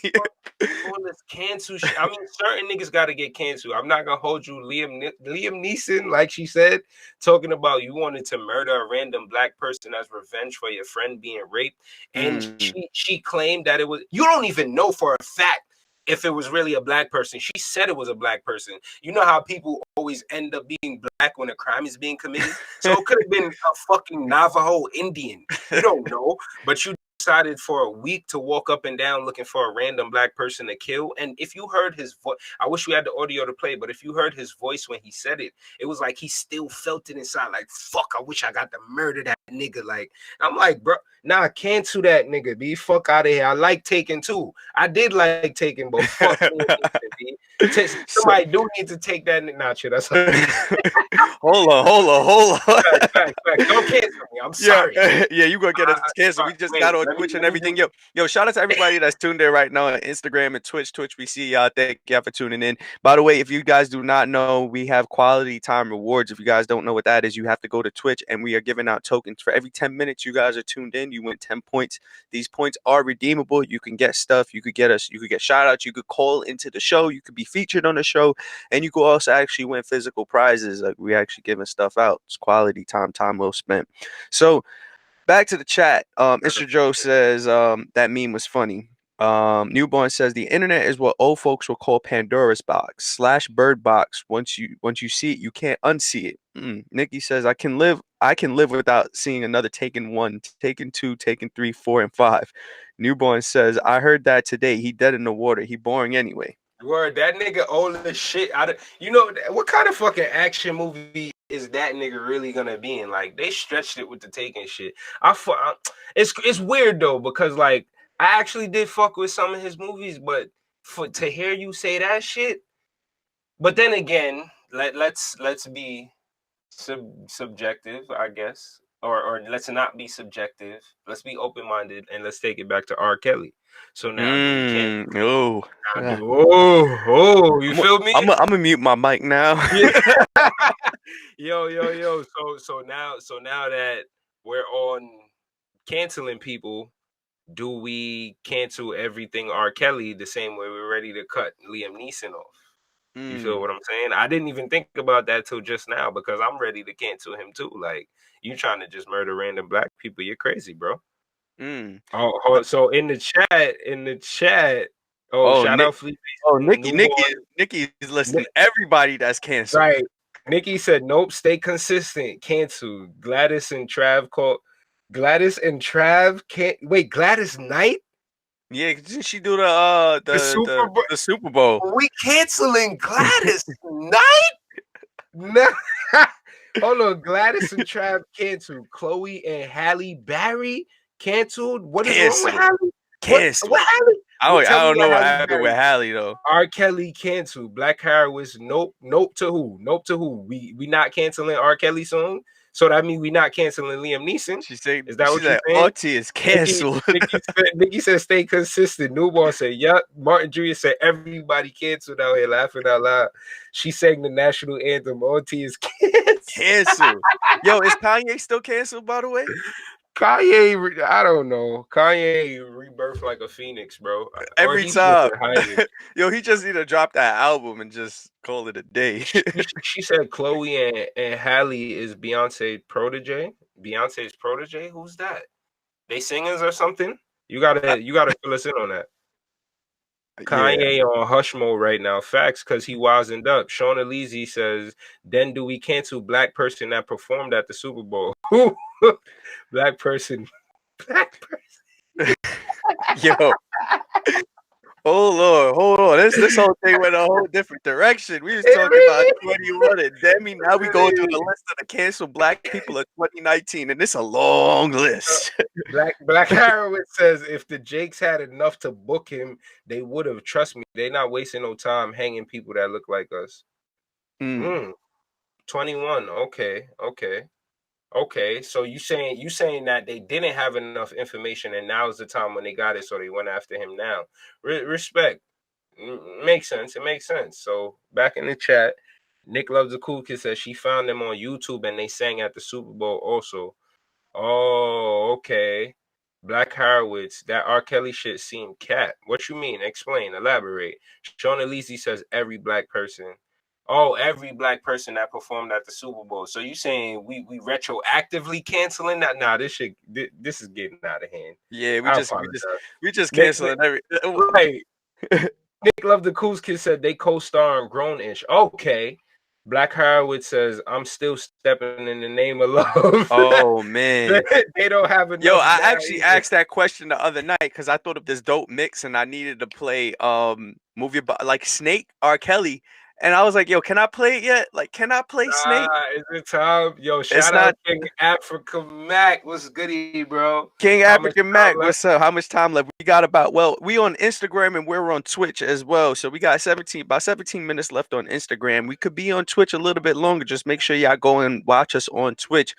all this cancel shit. I mean, certain niggas got to get canceled. I'm not gonna hold you, Liam Neeson, like she said, talking about you wanted to murder a random black person as revenge for your friend being raped, and Mm. she claimed that it was. You don't even know for a fact if it was really a black person. She said it was a black person. You know how people always end up being black when a crime is being committed. So it could have been a fucking Navajo Indian. You don't know, but you decided for a week to walk up and down looking for a random black person to kill. And if you heard his voice, I wish we had the audio to play, but if you heard his voice when he said it, it was like he still felt it inside. Like, fuck, I wish I got to murder that nigga. Like, I'm like, bro, nah, cancel that nigga, B. Fuck out of here. I like Taken too. I did like Taken, but fuck me, B. Somebody do need to take that. Nah, shit, that's hold on. Fact. Don't cancel me. I'm sorry. Yeah, you gonna get us canceled. We just got on Twitch and everything. Yo, shout out to everybody that's tuned in right now on Instagram and Twitch. We see y'all. Thank y'all for tuning in. By the way, if you guys do not know, we have quality time rewards. If you guys don't know what that is, you have to go to Twitch, and we are giving out tokens for every 10 minutes you guys are tuned in. You win 10 points. These points are redeemable. You can get stuff. You could get shout outs. You could call into the show. You could be featured on the show, and you could also actually win physical prizes. Like, we actually giving stuff out. It's quality time well spent. So back to the chat. Mr. Joe says that meme was funny. Newborn says the internet is what old folks will call Pandora's box / bird box. Once you see it, you can't unsee it. Nikki says I can live without seeing another Taken 1, Taken 2, Taken 3, 4, and 5. Newborn says I heard that today. He dead in the water. He boring anyway. Word, that nigga old as shit. You know what kind of fucking action movie is that nigga really gonna be in? Like, they stretched it with the Taken shit. It's weird though, because like I actually did fuck with some of his movies, but to hear you say that shit. But then again, let's be subjective, I guess, or let's not be subjective. Let's be open minded and let's take it back to R. Kelly. So now you can't. You feel me? I'm gonna mute my mic now. Yo. So now that we're on canceling people, do we cancel everything R. Kelly the same way we're ready to cut Liam Neeson off? You feel what I'm saying? I didn't even think about that till just now, because I'm ready to cancel him too. Like, you trying to just murder random black people? You're crazy, bro. So in the chat. Shout out Fleet. Nikki is listing everybody that's canceled. Right. Nikki said, nope, stay consistent. Canceled. Gladys and Trav can't wait. Gladys Knight? Yeah, didn't she do the Super Bowl? Are we canceling Gladys Knight? No. Hold on, Gladys and Trav canceled. Chloe and Halle Berry canceled. What is wrong with Halle? Canceled. What Halle? I don't know what happened with Halle though. R. Kelly canceled. Black Harris, nope to who? Nope to who? We not canceling R. Kelly song. So that means we not canceling Liam Neeson. She said, is that what you're saying? Auntie is canceled. Nikki said stay consistent. Newborn said, yup. Martin Jr. said everybody canceled out here, laughing out loud. She sang the national anthem. Auntie is canceled. Yo, is Kanye still canceled, by the way? Kanye, I don't know. Kanye rebirthed like a phoenix, bro. Every time. Yo, he just need to drop that album and just call it a day. She said Chloe and Halle is Beyonce's protege. Beyonce's protege? Who's that? They singers or something? You gotta fill us in on that. Kanye on hush mode right now. Facts, because he wisened up. Sean Aleezy says, then do we cancel black person that performed at the Super Bowl? Black person. Yo. Hold on. This whole thing went a whole different direction. We was talking about 21 and Demi. Now we going through the list of the canceled black people of 2019, and it's a long list. Black Harrowitz says if the Jakes had enough to book him, they would have. Trust me, they're not wasting no time hanging people that look like us. 21. Okay, so you saying that they didn't have enough information, and now is the time when they got it, so they went after him now. Respect. Makes sense. It makes sense. So back in the chat, Nick Loves the Cool Kid says she found them on YouTube and they sang at the Super Bowl also. Oh, okay. Black Harowitz, that R. Kelly shit seemed cat. What you mean? Explain. Elaborate. Sean Aleezy says every black person. Oh, every black person that performed at the Super Bowl. So you saying we retroactively canceling that? Nah, this is getting out of hand. Yeah, we just canceling every right. Nick Love the Cool Kid said they co-star on Grown-ish. Okay. Black Harwood says, I'm still stepping in the name of love. Oh man. They don't have Yo, enough I now actually either. asked that question the other night because I thought of this dope mix and I needed to play movie about like Snake R. Kelly. And I was like, yo, can I play it yet? Like, can I play Snake? Is it time? Yo, It's shout out not King Africa Mac. What's goody, bro? King How much African Mac. time left? What's up? How much time left? We got about we on Instagram and we're on Twitch as well. So we got about 17 minutes left on Instagram. We could be on Twitch a little bit longer. Just make sure y'all go and watch us on Twitch.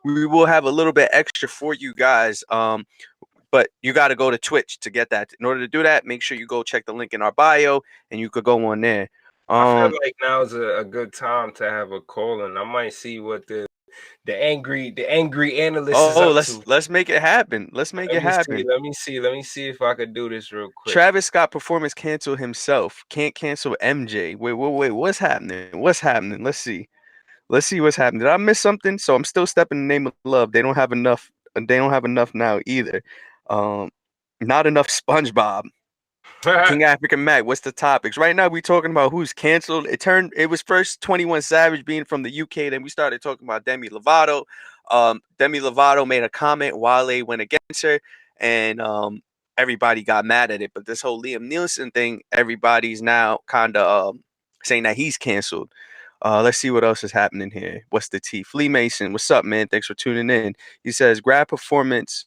We will have a little bit extra for you guys. But you got to go to Twitch to get that. In order to do that, make sure you go check the link in our bio and you could go on there. I feel Um, like now's a good time to have a call, and I might see what the angry analyst is oh, up let's to. let's make it happen. Let's make Let it me see. happen. Let me see. Let me see if I could do this real quick. Travis Scott performance cancel himself. Can't cancel MJ. Wait. What's happening? What's happening? Let's see. Let's see what's happening. Did I miss something? So I'm still stepping in the name of love. They don't have enough. They don't have enough now either. Um, not enough SpongeBob. King African Mac, what's the topics? Right now we talking about who's canceled. It was first 21 Savage being from the UK, then we started talking about Demi Lovato. Demi Lovato made a comment, Wale went against her, and everybody got mad at it. But this whole Liam Nielsen thing, everybody's now kind of saying that he's canceled. Let's see what else is happening here. What's the T? Flea Mason, what's up, man? Thanks for tuning in. He says, Grab performance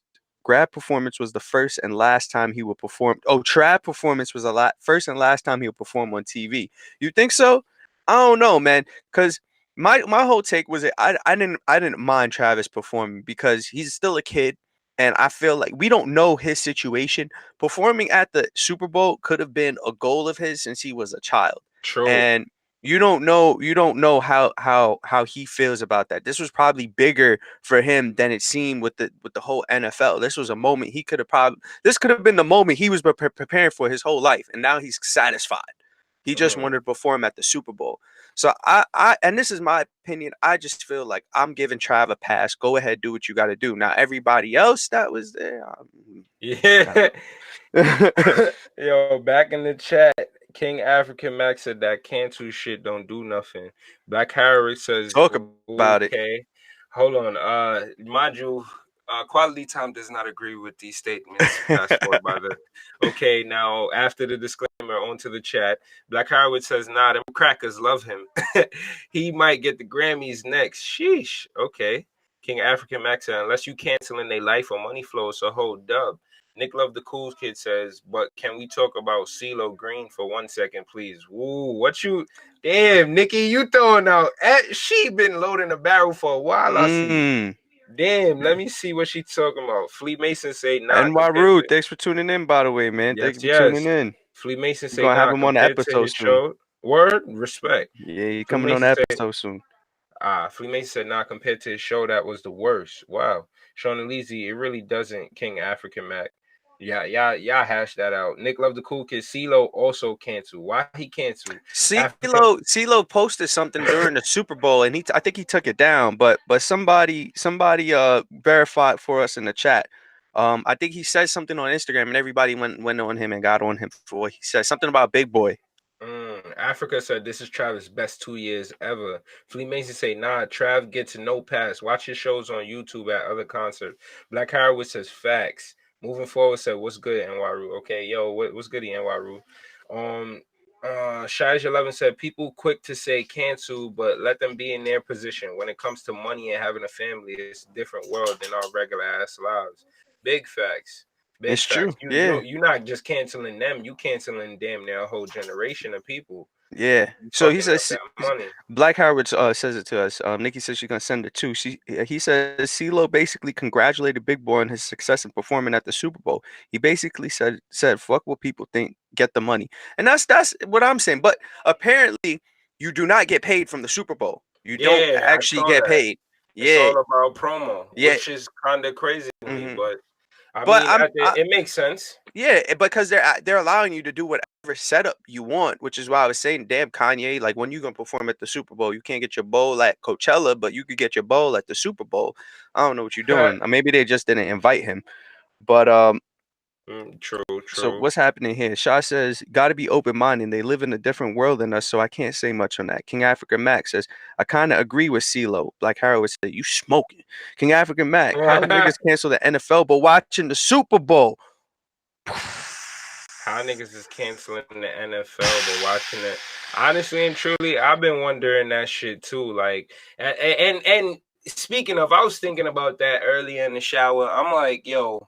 was the first and last time he will perform. Oh, Trap performance was first and last time he'll perform on TV. You think so? I don't know, man. Because my whole take was that I didn't mind Travis performing because he's still a kid, and I feel like we don't know his situation. Performing at the Super Bowl could have been a goal of his since he was a child, True. and you don't know how he feels about that. This was probably bigger for him than it seemed with the whole NFL. This was a moment he could have probably this could have been the moment he was preparing for his whole life, and now he's satisfied. He just Mm. wanted to perform at the Super Bowl. So I and this is my opinion. I just feel like I'm giving Trav a pass. Go ahead, do what you got to do. Now everybody else that was there, Yeah. I- Yo, back in the chat, King African Max said that cancel shit don't do nothing. Black Harris says, talk about it. okay. Hold on. Mind you, quality time does not agree with these statements passed forward by the. Okay, now after the disclaimer, onto the chat. Black Harwood says, nah, them crackers love him. He might get the Grammys next. Sheesh. Okay. King African Max said, unless you canceling their life or money flow, it's a whole dub. Nick Love the Cool Kid says, but can we talk about CeeLo Green for 1 second, please? Woo, what you damn, Nikki, you throwing out she been loading the barrel for a while, I see. Mm. Damn, let me see what she talking about. Flea Mason say nah NY compared Rude, to thanks for tuning in, by the way, man. Thank you yes, for tuning yes. in. Flea Mason We're say gonna have nah him on the compared to episode his soon. show. Word, respect. Yeah, he Flea coming on the Mason say episode soon. Flea Mason said nah compared to his show that was the worst. Wow. Sean Elise, it really doesn't King African Mac. Yeah, hash that out. Nick Love the Cool Kid. CeeLo also canceled. Why he canceled? African. CeeLo posted something during the Super Bowl, and I think he took it down, but somebody verified for us in the chat. I think he said something on Instagram, and everybody went on him and got on him for what he said. Something about Big Boy. Africa said this is Travis' best 2 years ever. Flea Mason say, nah, Trav gets no pass. Watch his shows on YouTube at other concerts. Black Harwood says facts. Moving forward said, what's good, Nwaru? Okay, yo, what's good, Nwaru? Shaj 11 said, people quick to say cancel, but let them be in their position. When it comes to money and having a family, it's a different world than our regular ass lives. Big facts. Big It's facts. true. Yeah. You're not just canceling them. You canceling damn near a whole generation of people. Yeah. You So he fucking up says that money. Black Howard says it to us. Nikki says she's gonna send it too. He says CeeLo basically congratulated Big Boy on his success in performing at the Super Bowl. He basically said fuck what people think, get the money, and that's what I'm saying. But apparently, you do not get paid from the Super Bowl. You don't Yeah, I actually saw get that. paid. It's Yeah, all about promo, yeah. which is kind of crazy to me, hmm but I But mean, it makes sense. yeah, because they're allowing you to do whatever setup you want, which is why I was saying, damn Kanye, like when you gonna perform at the Super Bowl, you can't get your bowl at Coachella, but you could get your bowl at the Super Bowl. I don't know what you're doing. Maybe they just didn't invite him, but True, So true. what's happening here? Shaw says, "Got to be open-minded. They live in a different world than us, so I can't say much on that." King African Mac says, "I kind of agree with CeeLo. Black Harrow would say, you smoking." King African Mac, "How do niggas cancel the NFL but watching the Super Bowl?" How niggas is canceling the NFL but watching it? Honestly and truly, I've been wondering that shit too. Like, and speaking of, I was thinking about that earlier in the shower. I'm like, yo,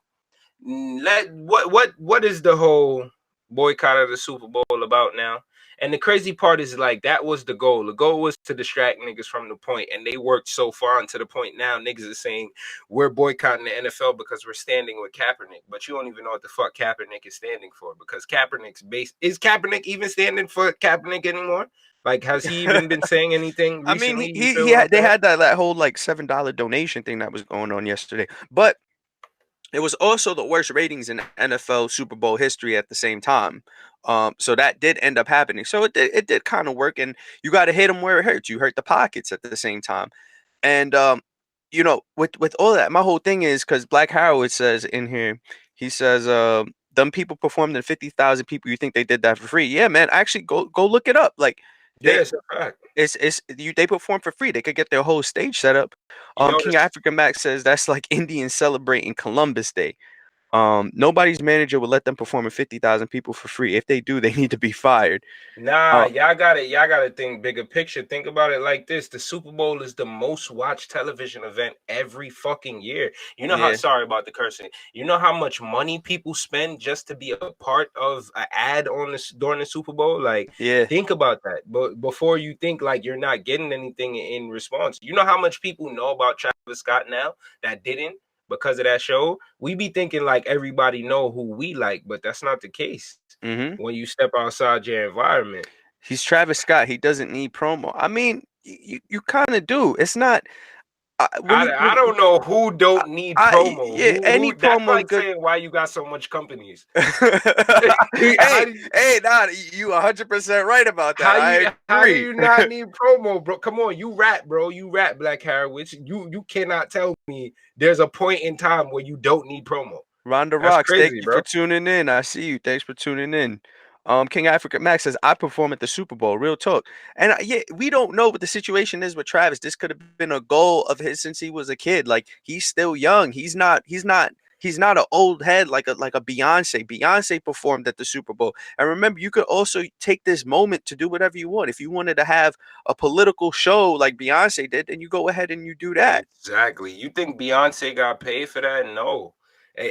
what is the whole boycott of the Super Bowl about now? And the crazy part is like that was the goal. The goal was to distract niggas from the point, and they worked so far into the point now niggas are saying we're boycotting the NFL because we're standing with Kaepernick. But you don't even know what the fuck Kaepernick is standing for because Kaepernick's base is Kaepernick even standing for Kaepernick anymore? Like, has he even been saying anything I mean, recently? You feel what I'm they saying? had that whole like $7 donation thing that was going on yesterday, but it was also the worst ratings in NFL Super Bowl history at the same time. So that did end up happening. So it did kind of work, and you got to hit them where it hurts. You hurt the pockets at the same time, and with all that, my whole thing is because Black Howard says in here, he says, "Them people performed in 50,000 people. You think they did that for free? Yeah, man. Actually, go look it up. Like Yeah, they it's a fact. they perform for free. They could get their whole stage set up." You King notice Africa Max says that's like Indians celebrating Columbus Day. Nobody's manager will let them perform in 50,000 people for free. If they do, they need to be fired. Nah, Uh, y'all gotta think bigger picture. Think about it like this. The Super Bowl is the most watched television event every fucking year. You know how yeah, sorry about the cursing. You know how much money people spend just to be a part of an ad on this during the Super Bowl? Like, yeah. think about that. But before you think like you're not getting anything in response. You know how much people know about Travis Scott now that didn't because of that show? We be thinking like everybody know who we like, but that's not the case hmm when you step outside your environment. He's Travis Scott. He doesn't need promo. I mean, you kind of do. It's not when I don't know who don't need promo. yeah, any Who that's promo is like good. saying why you got so much companies. Hey, how do you, hey, nah, you 100% right about that. I how do agree. you not need promo, bro? Come on, you rap, bro. You rap, Black Harwich. You cannot tell me there's a point in time where you don't need promo. Ronda That's Rocks, thank crazy, you for bro. tuning in. I see you. Thanks for tuning in. King Africa Max says I perform at the Super Bowl. Real talk. And yeah, we don't know what the situation is with Travis. This could have been a goal of his since he was a kid. Like he's still young. He's not an old head like a Beyonce. Beyonce performed at the Super Bowl. And remember, you could also take this moment to do whatever you want. If you wanted to have a political show like Beyonce did, then you go ahead and you do that. Exactly. You think Beyonce got paid for that? No.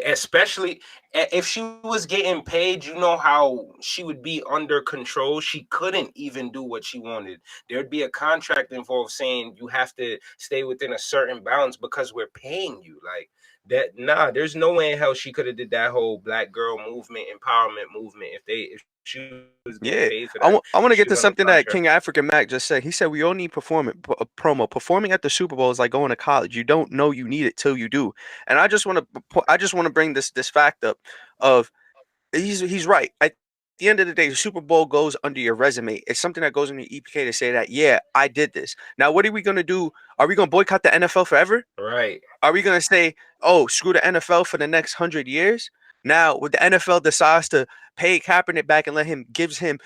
Especially if she was getting paid, you know how she would be under control. She couldn't even do what she wanted. There'd be a contract involved saying you have to stay within a certain bounds because we're paying you. Like that, nah, there's no way in hell she could have did that whole black girl movement, empowerment movement if she was getting Yeah, paid for that. I want to If get she to was under something that contract. King African Mac just said. He said we all need promo. Performing at the Super Bowl is like going to college. You don't know you need it till you do. And I just want to bring this fact up of he's right. At the end of the day, the Super Bowl goes under your resume. It's something that goes in your EPK to say that yeah, I did this. Now, what are we gonna do? Are we gonna boycott the NFL forever? Right. Are we gonna say, oh, screw the NFL for the next 100 years? Now, when the NFL decides to pay Kaepernick back and let him gives him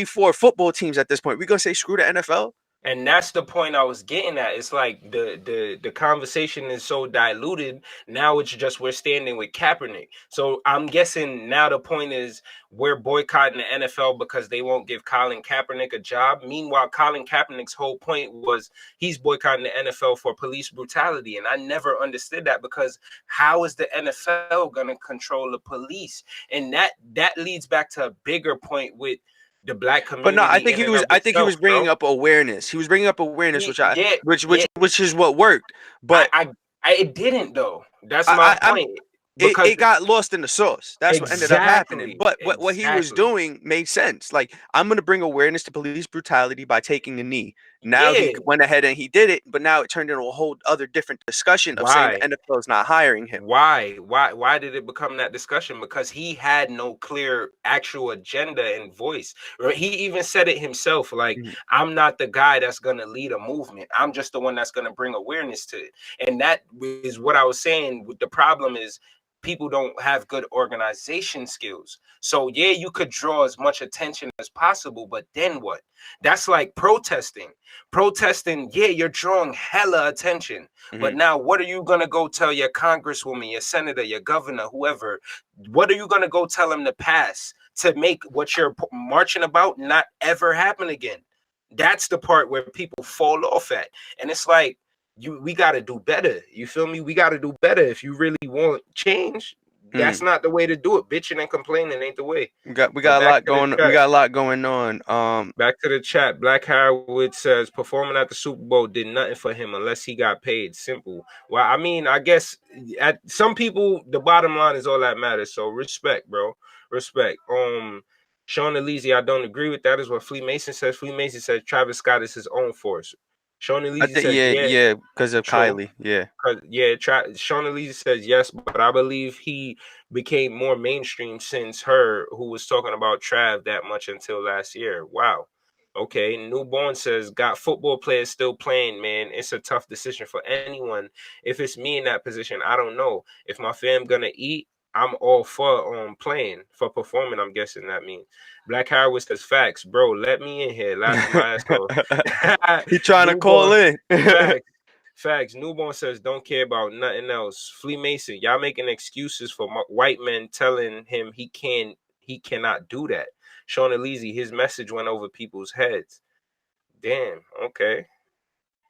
four football teams at this point, we gonna say screw the NFL? And that's the point I was getting at. It's like the conversation is so diluted. Now it's just we're standing with Kaepernick. So I'm guessing now the point is we're boycotting the NFL because they won't give Colin Kaepernick a job. Meanwhile, Colin Kaepernick's whole point was he's boycotting the NFL for police brutality. And I never understood that because how is the NFL gonna control the police? And that leads back to a bigger point with the black But no, community in and of I think he itself, was bringing bro. up awareness. He was bringing up awareness, Yeah, yeah. which is what worked. I, But I, it didn't though. That's my I'm point. Because it got lost in the sauce. That's what ended up happening. exactly, But what he was exactly. doing made sense. Like I'm gonna bring awareness to police brutality by taking a knee. Now he Yeah. went ahead and he did it, but now it turned into a whole other different discussion of saying the Why? NFL is not hiring him. Why did it become that discussion? Because he had no clear actual agenda and voice. Right? He even said it himself, like, Mhm. I'm not the guy that's gonna lead a movement. I'm just the one that's gonna bring awareness to it. And that is what I was saying. The problem is people don't have good organization skills. So yeah, you could draw as much attention as possible, but then what? That's like protesting. Protesting, yeah, you're drawing hella attention. But Mm-hmm. now what are you gonna go tell your congresswoman, your senator, your governor, whoever? What are you gonna go tell them to pass to make what you're marching about not ever happen again? That's the part where people fall off at. And it's like, we got to do better. You feel me? We got to do better. If you really want change, that's not the way to do it. Bitching and complaining ain't the way. We But got a lot going. We got a lot going on. back to the chat. Black Howard says performing at the Super Bowl did nothing for him unless he got paid. Simple. Well, I mean, I guess at some people the bottom line is all that matters. So respect, bro. Respect. Sean Elysi, I don't agree with that. Is what Flea Mason says. Flea Mason says Travis Scott is his own force. Sean I Elysi think says, yeah, yeah, because of true. Kylie. Yeah. Yeah, Sean Elysi says yes, but I believe he became more mainstream since her, who was talking about Trav that much until last year. Wow. Okay. Newborn says, got football players still playing, man. It's a tough decision for anyone. If it's me in that position, I don't know. If my fam gonna eat, I'm all for playing, for performing, I'm guessing that means. Black Howard says, facts, bro. Let me in here. Laughing my ass off. He trying to call in. Facts. Facts. Newborn says, don't care about nothing else. Flea Mason, y'all making excuses for white men telling him he cannot do that. Sean Elysi, his message went over people's heads. Damn. Okay.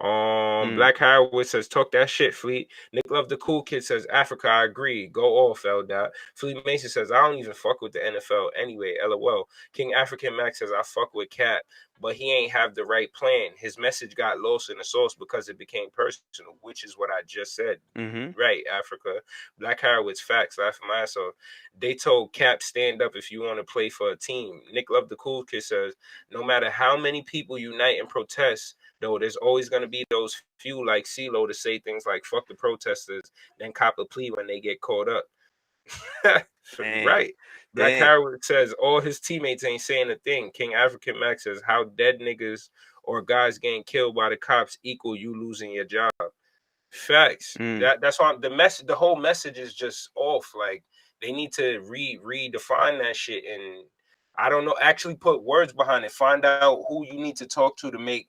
Black Howard says, talk that shit, Fleet. Nick Love the Cool Kid says, Africa, I agree. Go off, L. Dot. Fleet Mason says, I don't even fuck with the NFL anyway, LOL. King African Max says, I fuck with Cap, but he ain't have the right plan. His message got lost in the sauce because it became personal, which is what I just said. Mm-hmm. Right, Africa. Black Howard's facts, laughing my ass off. They told Cap, stand up if you want to play for a team. Nick Love the Cool Kid says, no matter how many people unite and protest, though, there's always going to be those few like CeeLo to say things like fuck the protesters, then cop a plea when they get caught up. Right. Black Howard says all his teammates ain't saying a thing. King African Max says how dead niggas or guys getting killed by the cops equal you losing your job. Facts. That's why the whole message is just off. Like they need to redefine that shit and I don't know, actually put words behind it. Find out who you need to talk to make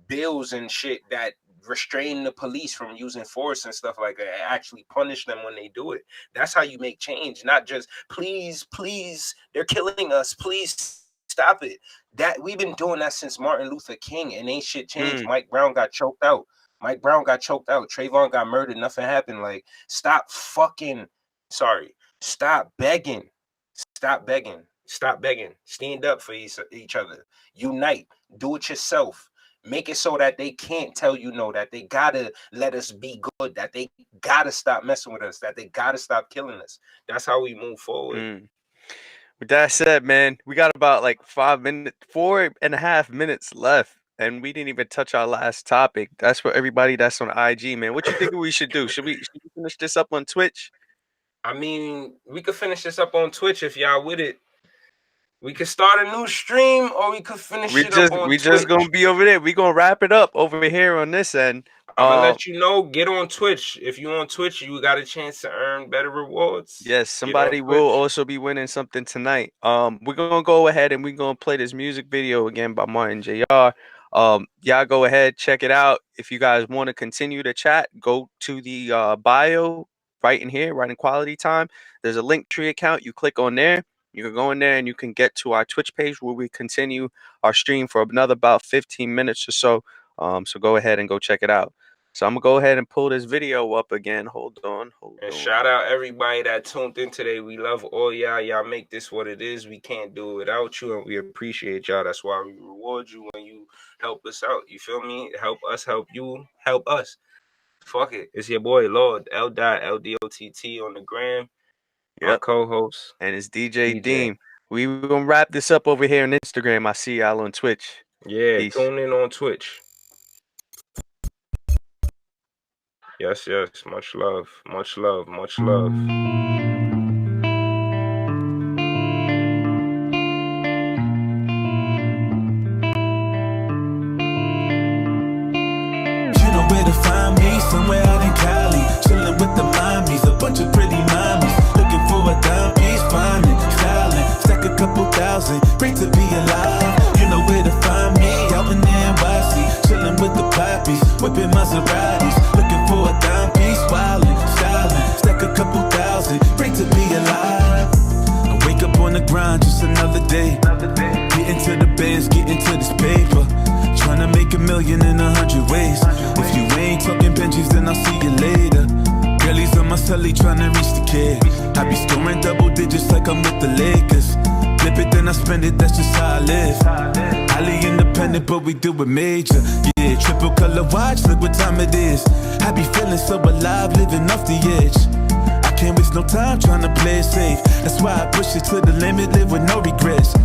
bills and shit that restrain the police from using force and stuff like that. Actually punish them when they do it. That's how you make change, not just please, they're killing us, please stop it. That we've been doing that since Martin Luther King and ain't shit changed. Mike Brown got choked out. Trayvon got murdered. Nothing happened. Like, stop begging. Stand up for each other. Unite. Do it yourself. Make it so that they can't tell you no, that they gotta let us be good, that they gotta stop messing with us, that they gotta stop killing us. That's how we move forward. With that said, man, we got about like 4.5 minutes left, and we didn't even touch our last topic. That's for everybody that's on IG, man. What you think we should do? Should we finish this up on Twitch? I mean, we could finish this up on Twitch if y'all with it. We could start a new stream, or we could finish it up on Twitch. We just gonna be over there. We gonna wrap it up over here on this end. I'm gonna let you know. Get on Twitch. If you on Twitch, you got a chance to earn better rewards. Yes, somebody will also be winning something tonight. We're gonna go ahead and we're gonna play this music video again by Martin Jr. Y'all go ahead, check it out. If you guys want to continue to chat, go to the bio right in here, right in Quality Time. There's a Linktree account. You click on there. You can go in there and you can get to our Twitch page where we continue our stream for another about 15 minutes or so. So go ahead and go check it out. So I'm going to go ahead and pull this video up again. Hold on. And shout out everybody that tuned in today. We love all y'all. Y'all make this what it is. We can't do it without you, and we appreciate y'all. That's why we reward you when you help us out. You feel me? Help us help you. Help us. Fuck it. It's your boy, Lord. LDOTT on the gram. My co-host. And it's DJ Deem. We gonna wrap this up over here on Instagram. I see y'all on Twitch. Yeah, peace. Tune in on Twitch. Yes. Much love. Much love. Much love. You know where to find me, somewhere out in Cali, chilling with the mommies, a bunch of pretty mommies. thousand. Great to be alive. You know where to find me, out in NYC, chilling with the poppies, whipping Maseratis, looking for a dime piece, wildin', stylin', stack a couple thousand. Great to be alive. I wake up on the grind, just another day. Get into the bands, get into this paper. Tryna make $1 million in 100 ways. If you ain't talking Benjis, then I'll see you later. Girlies on my celly tryna reach the kid. I be scoring double digits like I'm with the Lakers. Flip it, then I spend it, that's just how I live. Highly independent, but we do it major. Yeah, triple color watch, look what time it is. I be feeling so alive, living off the edge. I can't waste no time trying to play it safe. That's why I push it to the limit, live with no regrets.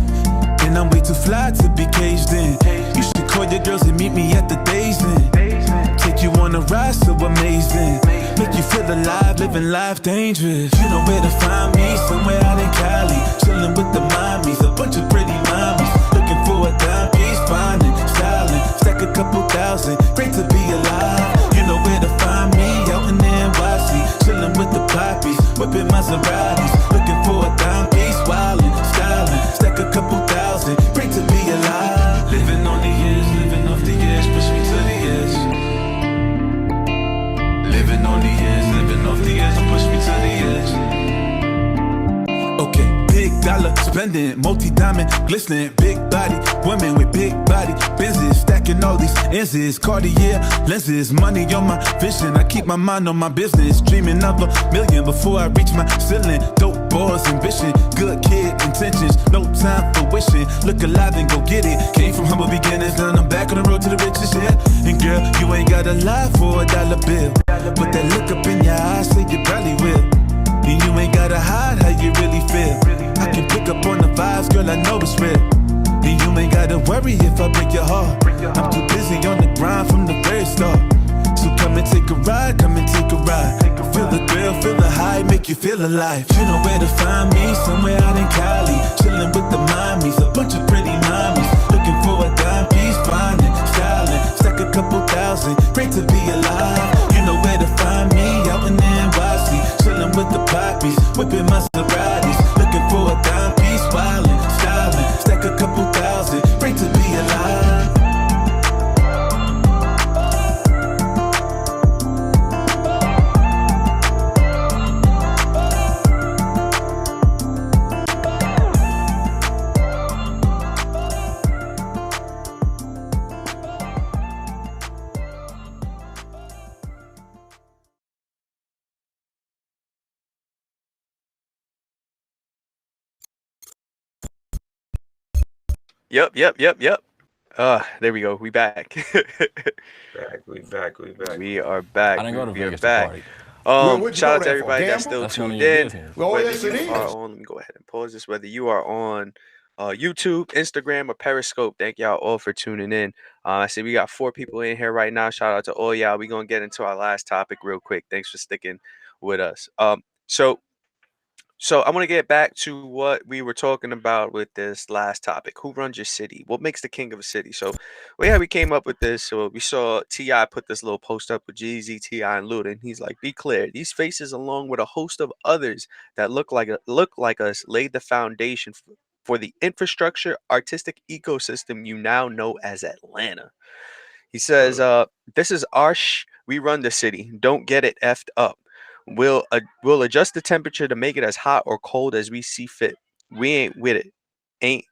And I'm way too fly to be caged in. You should call your girls and meet me at the Days Inn. Take you on a ride so amazing. Make you feel alive, living life dangerous. You know where to find me, somewhere out in Cali. Chilling with the mommies, a bunch of pretty mommies. Looking for a dime piece, finding, styling, stack a couple thousand. Great to be alive. You know where to find me, out in NYC. Chilling with the poppies, whipping Maseratis. Looking for a dime piece, wildin', styling, stack a couple thousand. Great to be alive. Living on the edge, living off the edge, push me to the edge. Living on the edge, living off the edge, push me to the edge. Okay, big dollar spending, multi-diamond glistening, big body, women with big body, business, stacking all these Enz's, Cartier lenses, money on my vision. I keep my mind on my business, dreaming of $1 million before I reach my ceiling. Dope boys, ambition, good kid intentions, no time for wishing. Look alive and go get it. Came from humble beginnings, now I'm back on the road to the riches, yeah. And girl, you ain't gotta lie for $1 bill. Put that look up in your eyes, say you probably will. And you ain't gotta hide how you really feel. I can pick up on the vibes, girl, I know it's real. And you ain't gotta worry if I break your heart. I'm too busy on the grind from the very start. So come and take a ride, come and take a ride. Feel the thrill, feel the high, make you feel alive. You know where to find me, somewhere out in Cali. Chilling with the mommies, a bunch of pretty mommies. Looking for a dime piece, finding, styling, stack a couple thousand. Great to be alive. You know where to find me, out in NYC. Chilling with the poppies, whipping Maseratis. Looking for a dime piece, wildin', styling, stack a couple thousand. Great to be alive. Yep. There we go. We back. We back. We are back. I didn't go to we are Vegas to back. party. Shout out to everybody that's still That's the only tuned you in. live here. Oh, Whether yes, you it are is. on, let me go ahead and pause this. Whether you are on YouTube, Instagram, or Periscope, thank y'all all for tuning in. I see we got 4 people in here right now. Shout out to all y'all. We're gonna get into our last topic real quick. Thanks for sticking with us. So I want to get back to what we were talking about with this last topic. Who runs your city? What makes the king of a city? So, we came up with this. So we saw Ti put this little post up with Jeezy, Ti, and Luda, and he's like, "Be clear, these faces, along with a host of others that look like us, laid the foundation for the infrastructure, artistic ecosystem you now know as Atlanta." He says, "This is our we run the city. Don't get it effed up. We'll adjust the temperature to make it as hot or cold as we see fit. We ain't with it. Ain't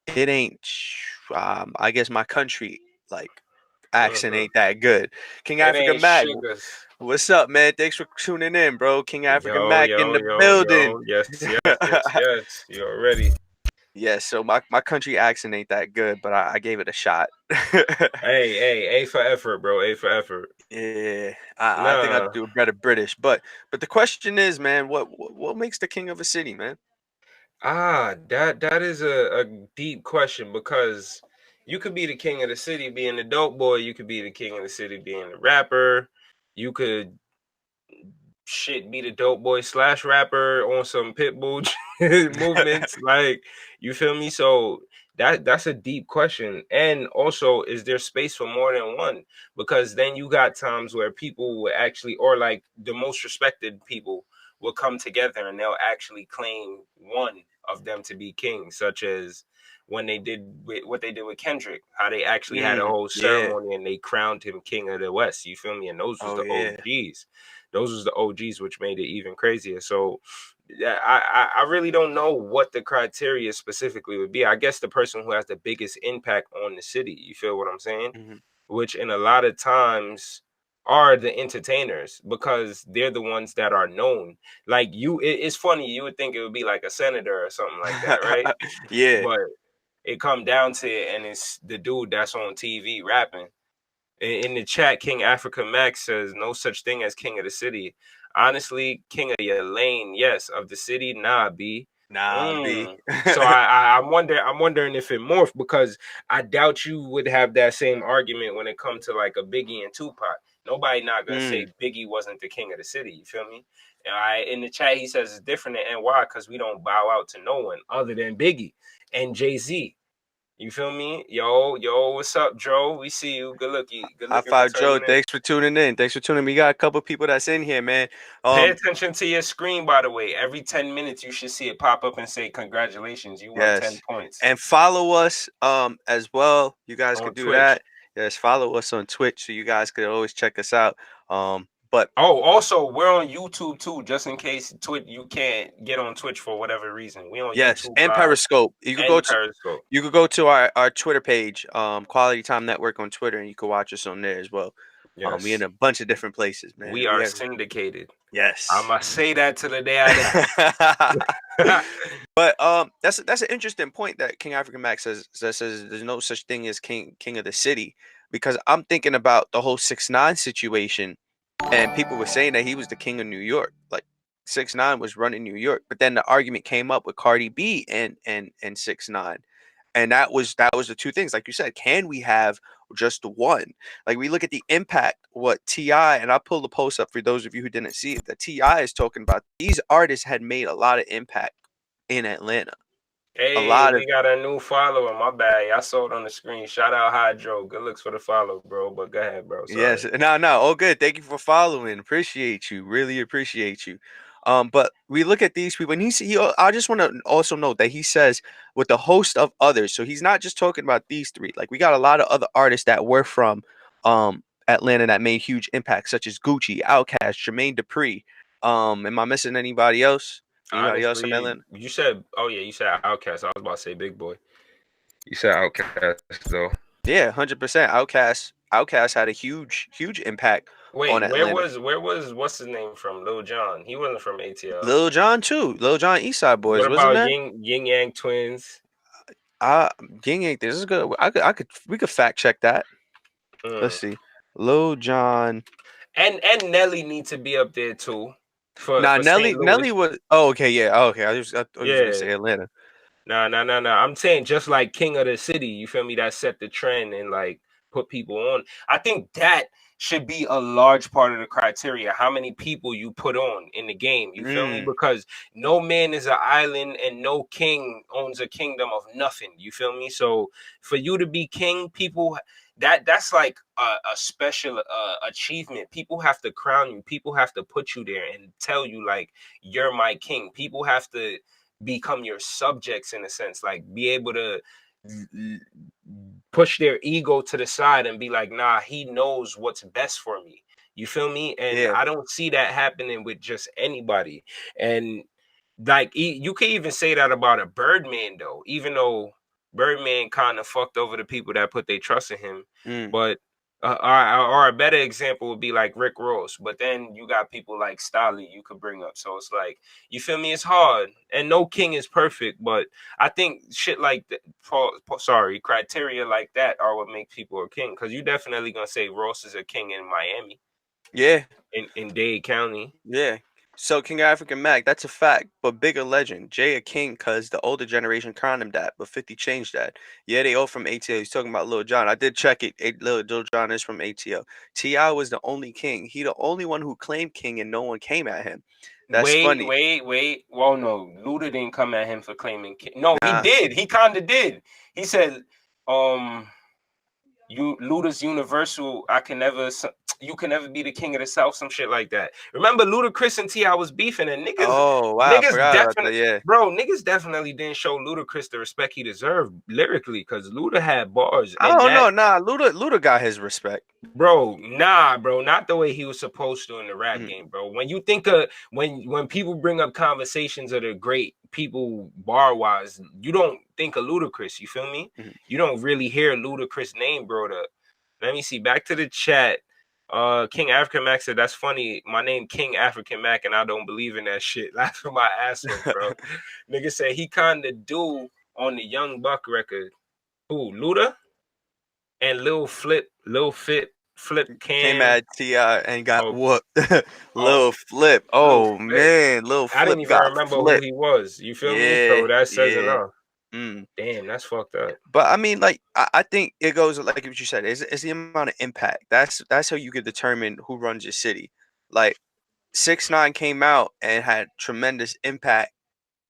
it ain't I guess my country like accent ain't that good. King It Africa ain't Mac, sugars. what's up, man? Thanks for tuning in, bro. King Africa Yo. Mac in the building. Yes. You already. Yeah, so my country accent ain't that good, but I gave it a shot. Hey, A for effort, bro. A for effort. Yeah, I think I'd Nah. do a better British, but the question is, man, what makes the king of a city, man? That is a deep question because you could be the king of the city being the dope boy. You could be the king of the city being the rapper. You could be the dope boy / rapper on some pitbull movements. Like, you feel me? So that's a deep question. And also, is there space for more than one? Because then you got times where people will actually, or like the most respected people will come together and they'll actually claim one of them to be king, such as when they did what they did with Kendrick, how they actually had a whole Yeah. ceremony and they crowned him king of the West. You feel me? And those was Oh the yeah. OGs. Those was the OGs, which made it even crazier. So yeah, I really don't know what the criteria specifically would be. I guess the person who has the biggest impact on the city. You feel what I'm saying? Mhm. Which in a lot of times are the entertainers because they're the ones that are known. Like it's funny. You would think it would be like a senator or something like that, right? Yeah. But it come down to it, and it's the dude that's on TV rapping. In the chat, King Africa Max says no such thing as king of the city. Honestly, king of your lane, yes. Of the city, nah, B. Nah, B. So I'm wondering if it morphed because I doubt you would have that same argument when it comes to like a Biggie and Tupac. Nobody not gonna say Mm. Biggie wasn't the king of the city. You feel me? In the chat he says it's different in NY because we don't bow out to no one other than Biggie and Jay-Z. You feel me? Yo, what's up, Joe? We see you. Good High looking for five, Joe. turning in. Thanks for tuning in. Thanks for tuning in. We got a couple people that's in here, man. Pay Um, attention to your screen, by the way. Every 10 minutes, you should see it pop up and say, congratulations, you won 10 yes. points And follow us as well. You guys on could do Twitch. that. Yes, follow us on Twitch so you guys could always check us out. But Oh, also, we're on YouTube too, just in case you can't get on Twitch for whatever reason. We on yes, YouTube and Live Periscope. and Periscope. You could go to our Twitter page, Quality Time Network on Twitter, and you can watch us on there as well. We in Yes, a bunch of different places, we man. We are have syndicated. I yes. must say that to the day I die. But that's an interesting point that King African Max says there's no such thing as king of the city, because I'm thinking about the whole 6ix9ine situation, and people were saying that he was the king of New York, like 6ix9ine was running New York, but then the argument came up with Cardi B and 6ix9ine, and that was the two things, like you said, can we have just one? Like, we look at the impact what Ti, and I pulled the post up for those of you who didn't see it, that Ti is talking about, these artists had made a lot of impact in Atlanta. A Hey, lot of we got a new follower. My bad. I saw it on the screen. Shout out Hydro. Good looks for the follow, bro. But go ahead, bro. yes, Sorry. no, all good. Thank you for following. Appreciate you. Really appreciate you. But we look at these people, and I just want to also note that he says with a host of others. So he's not just talking about these three. Like, we got a lot of other artists that were from Atlanta that made huge impacts, such as Gucci, Outkast, Jermaine Dupri. Am I missing anybody else? Anybody else from Honestly, Atlanta? you said, oh yeah, you said Outcast. I was about to say Big Boy. You said Outcast though. Yeah, 100%. Outkast had a huge impact on Wait, Atlanta. where was what's his name from? Lil Jon. He wasn't from ATL. Lil Jon too. Lil Jon Eastside What Boys, wasn't about that? Yin Yang Twins? Ging ain't this is good. We could fact check that. Let's Mm. see. Lil Jon. And Nelly needs to be up there too Nah, for St. Nelly Louis. was. Oh, okay, yeah. Oh, okay. I thought you was gonna say Yeah. Atlanta. Nah. I'm saying just like King of the City, you feel me? That set the trend and like put people on. I think that should be a large part of the criteria. How many people you put on in the game? You feel me? Mm, Because no man is an island and no king owns a kingdom of nothing. You feel me? So for you to be king, people that's like a special achievement. People have to crown you. People have to put you there and tell you like you're my king. People have to become your subjects in a sense, like be able to push their ego to the side and be like, nah, he knows what's best for me. You feel me? And yeah. I don't see that happening with just anybody. And like you can even say that about a Birdman though, even though Birdman kind of fucked over the people that put their trust in him. Mm, But or a better example would be like Rick Ross. But then you got people like Stolly you could bring up. So it's like, you feel me? It's hard, and no king is perfect. But I think shit like that, criteria like that are what make people a king. Because you definitely gonna say Ross is a king in Miami, yeah. in Dade County. Yeah. So King African Mac, that's a fact. But bigger legend, Jay a king, cause the older generation crowned him that, but 50 changed that. Yeah, they all from ATL. He's talking about Lil Jon. I did check it. Lil Jon is from ATL. Ti was the only king. He the only one who claimed king, and no one came at him. That's funny. Wait. Well, no, Luda didn't come at him for claiming. No, he Nah. did. He kind of did. He said, "You Luda's universal. I can never." you can never be the king of the South, some shit like that. Remember, Ludacris and T.I. was beefing, and Oh wow, I niggas forgot about that. definitely, Yeah. bro, niggas definitely didn't show Ludacris the respect he deserved lyrically, because Luda had bars, I and don't that, know. Nah, Luda got his respect. bro, nah, bro, not the way he was supposed to in the rap Mhm. game, bro. When you think of when people bring up conversations of the great people bar wise, you don't think of Ludacris. You feel me? Mhm. You don't really hear Ludacris name brought up. Let me see. Back to the chat. King African Mac said, "That's funny. My name King African Mac, and I don't believe in that shit." Laughing my ass off, bro. Nigga said he kinda do on the Young Buck record. Who, Luda? And Flip Came can. at T.I. and got Oh, whooped. oh, Lil Flip. Lil Oh Flip. man, Lil I didn't Flip even got remember who flipped. he was. You feel me? Yeah, So that says yeah. enough. Mm. Damn, that's fucked up. But I mean, like, I think it goes like what you said. It's the amount of impact. That's how you could determine who runs your city. Like 6ix9ine came out and had tremendous impact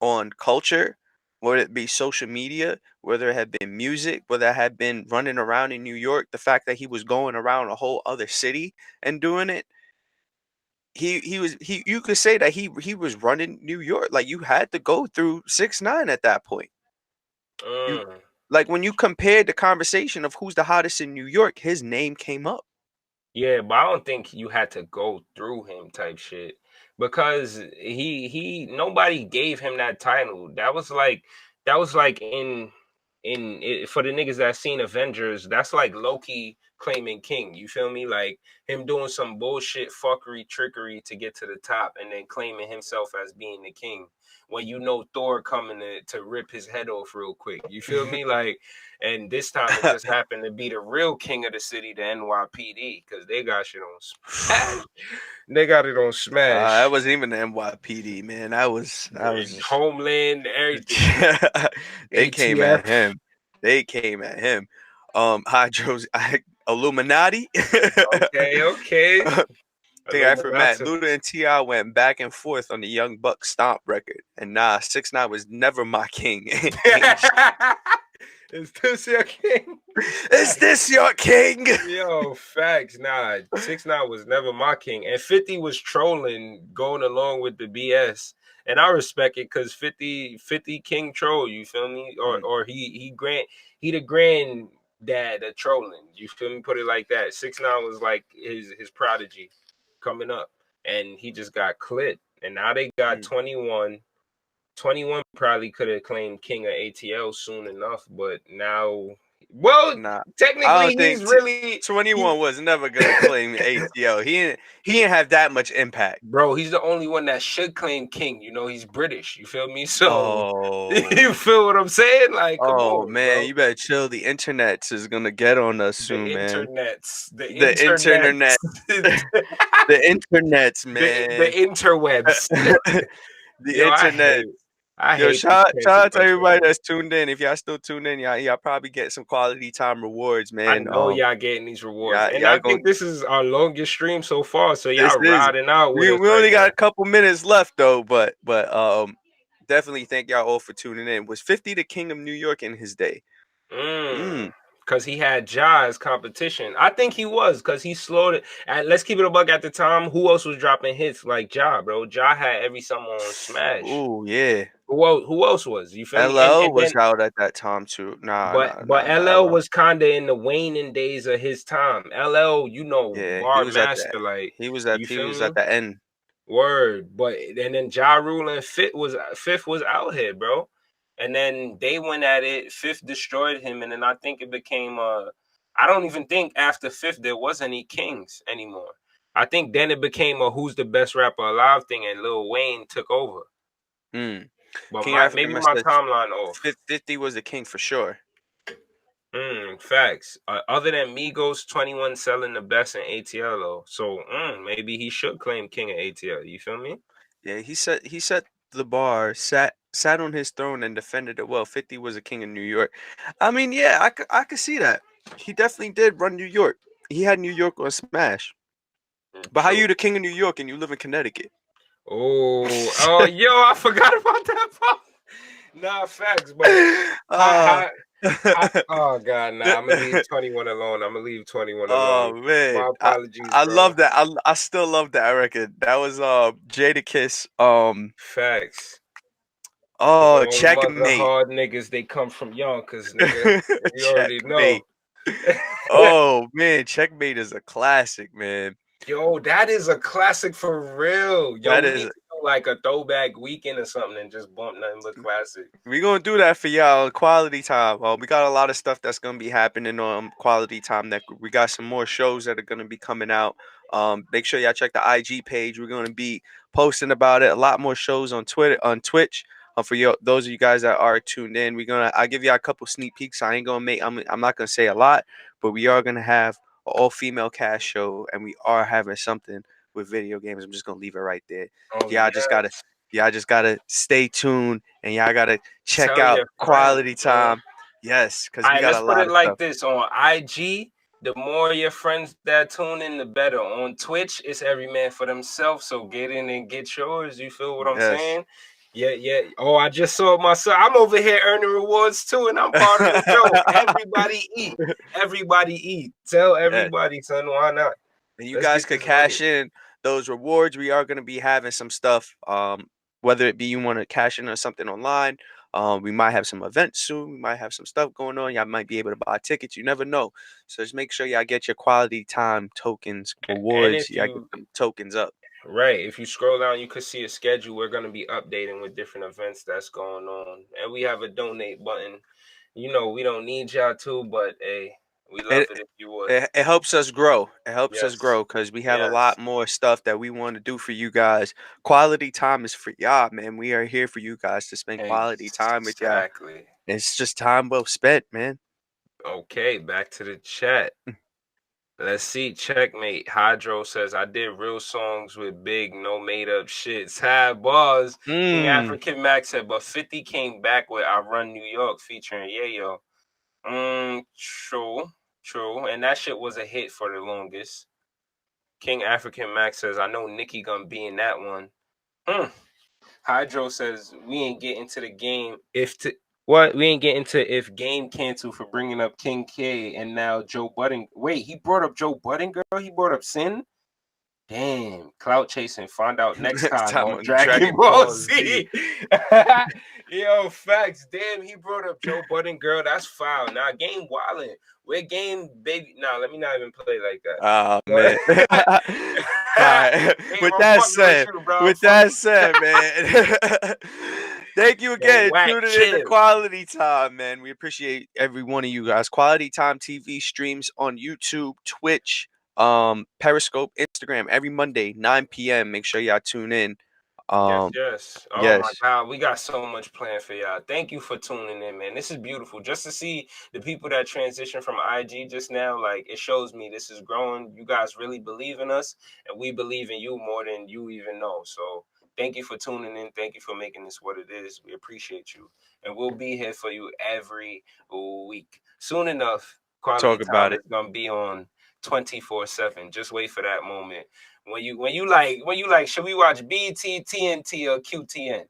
on culture, whether it be social media, whether it had been music, whether it had been running around in New York. The fact that he was going around a whole other city and doing it, he you could say that he was running New York. Like you had to go through 6ix9ine at that point. You Mm. like when you compared the conversation of who's the hottest in New York, his name came up. Yeah, but I don't think you had to go through him type shit because he nobody gave him that title. That was like for the niggas that seen Avengers, that's like Loki claiming king. You feel me? Like him doing some bullshit fuckery trickery to get to the top and then claiming himself as being the king. When you know Thor coming to rip his head off real quick. You feel me? Like, and this time it just happened to be the real king of the city, the NYPD, because they got shit on smash. They got it on That smash. wasn't even the NYPD, man. That was just Homeland, everything. they came ATF. at him. They came at him. Hydros Illuminati. Okay, okay. Thing I forgot. Illuminati. Luda and T.I. went back and forth on the Young Buck Stomp record. And nah, 6ix9ine was never my king. Is this your king? Is this your king? Yo, facts. Nah, 6ix9ine was never my king, and 50 was trolling, going along with the BS, and I respect it because 50 king troll. You feel me? Or Mm, or he the granddad of trolling. You feel me? Put it like that. 6ix9ine was like his prodigy coming up, and he just got clit, and now they got mm. 21. 21 probably could have claimed king of ATL soon enough, but now, well, Nah. I technically don't he's think really 21 was never gonna claim ATL. He he didn't have that much impact. bro, he's the only one that should claim king. You know, he's British. You feel me? So you Oh. feel what I'm saying? Like, come Oh on, man, bro. you better chill. The internet is gonna get on us The soon, man. internets, the The internets, internet, the internets, the man. interwebs. The Yo, internet. I Yo, hate this shout cancel out to culture. everybody that's tuned in. If y'all still tuned in, y'all probably get some quality time rewards, I man. know y'all getting these rewards, and Y'all I gonna think this is our longest stream so far. So this y'all is riding out with us we right only got now. a couple minutes left though, but definitely thank y'all all for tuning in. Was 50 the king of New York in his day? Mm. Because he had Ja as competition. I think he was because he slowed it. And let's keep it a buck at the time. Who else was dropping hits like Ja, bro? Ja had every summer on Smash. Oh yeah. Who else was? You feel me? And LL and was then out at that time too. Nah, but nah, but nah, nah. LL LL. was kinda in the waning days of his time. LL, Yeah, he bar was at that. master, like, He was at you he feel was me? at the end. Word, but and then Ja Rule and Fifth was out here, bro. And then they went at it. Fifth destroyed him, and then I think it became I don't even think after Fifth there was any kings anymore. I think then it became a who's the best rapper alive thing, and Lil Wayne took over. Mm. But King African maybe my Master timeline off. 50 was the king for sure. Facts. Other than Migos, 21 selling the best in ATL though, so maybe he should claim king of ATL. You feel me? Yeah, he set the bar, sat on his throne and defended it well. 50 was a king of New York. I mean, yeah, I could see that. He definitely did run New York. He had New York on smash. But how True. you the king of New York and you live in Connecticut? Oh, yo, I forgot about that part. Nah, facts, but how uh how Oh God, nah. I'm gonna leave 21 alone. I'm gonna leave 21 Oh alone. man, My apologies, I bro. love that. I still love that record. That was Jadakiss. Facts. For Oh, all them other checkmate. hard niggas, they come from Yonkers, nigga. You already know. Checkmate. Oh man, checkmate is a classic, man. Yo, that is a classic for real. Yo, That we need is to do like a throwback weekend or something and just bump nothing but classic. we gonna do that for y'all. Quality time. We got a lot of stuff that's gonna be happening on quality time. That we got some more shows that are gonna be coming out. Make sure y'all check the IG page. We're gonna be posting about it. A lot more shows on Twitter, on Twitch. For you, those of you guys that are tuned in, I'll give you a couple sneak peeks. I ain't gonna make. I'm not gonna say a lot, but we are gonna have an all female cast show, and we are having something with video games. I'm just gonna leave it right there. Oh Y'all just yeah. gotta y'all just gotta stay tuned and y'all gotta check Tell out your friends, quality man. time. Yes, because All we right, got let's a put lot it of like stuff. this. On IG, the more your friends that tune in, the better. On Twitch, it's every man for themselves. So get in and get yours. You feel what I'm Yes. saying? Yeah, yeah. Oh, I just saw myself. I'm over here earning rewards too, and I'm part of the show. Everybody eat. Everybody eat. Tell Yes. everybody, son. Why not? And you Let's guys get could this money. cash in those rewards. We are gonna be having some stuff. Whether it be you want to cash in on something online. We might have some events soon. We might have some stuff going on. Y'all might be able to buy tickets. You never know. So just make sure y'all get your quality time tokens, And rewards. if Y'all get you them tokens up. Right. If you scroll down, you could see a schedule. We're going to be updating with different events that's going on. And we have a donate button. You know, we don't need y'all to, but hey, we love It, it if you would. it helps us grow. It helps us Yes. grow because we have a Yes. lot more stuff that we want to do for you guys. Quality time is for y'all, man. We are here for you guys to spend quality time with y'all. Exactly. It's just time well spent, man. Okay, back to the chat. Let's see. Checkmate. Hydro says, I did real songs with big, no made up shits. Had bars. King Mm. African Max said, but 50 came back with I Run New York featuring Yayo. True, true. And that shit was a hit for the longest. King African Max says, I know Nicki gonna be in that one. Hydro says, we ain't getting to the game what? We ain't getting to if game canceled for bringing up King K and now Joe Budden. Wait, he brought up Joe Budden, girl? He brought up Sin? Damn, clout chasing. Find out next Next time time on on Dragon Dragon Ball Ball Z. Z. Yo, facts. Damn, he brought up Joe Budden, girl. That's foul. Nah, game wildin'. We're game baby. Nah, let me not even play like that. Oh man. All right. Game, With I'm that fucking with said, you, bro. I'm with fucking that with said, man. Thank you Yo, again. whack, Tuning in to chill. Quality Time, man. We appreciate every one of you guys. Quality Time TV streams on YouTube, Twitch, Periscope, Instagram every Monday, 9 p.m. Make sure y'all tune in. Yes, Um, yes. Oh my yes. God, we got so much planned for y'all. Thank you for tuning in, man. This is beautiful. Just to see the people that transitioned from IG just now, like it shows me this is growing. You guys really believe in us, and we believe in you more than you even know. So thank you for tuning in. Thank you for making this what it is. We appreciate you, and we'll be here for you every week. Soon enough, Quality Talk about Time it. is gonna be on 24/7. Just wait for that moment. When you like, should we watch BT, TNT, or QTN?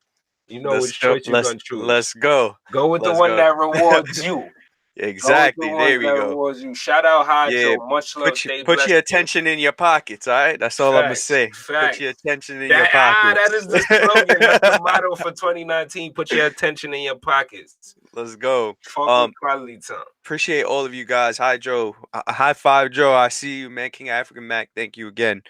You know Let's which go. choice you're gonna choose. Let's go. Go with the Let's one go. that rewards you. Go with the Exactly. ones There that we go. rewards you. Shout out Yeah. Hydro. Much love. Stay Put blessed, your King. attention in your pockets, all right? That's all I'm gonna Facts. say. Put Facts. your attention in your That pockets. is the slogan. That's the motto for 2019. Put your attention in your pockets. Let's go. Fuck with quality time. Appreciate all of you guys. Hi Joe. High five Joe. I see you, man. King African Mac. Thank you again.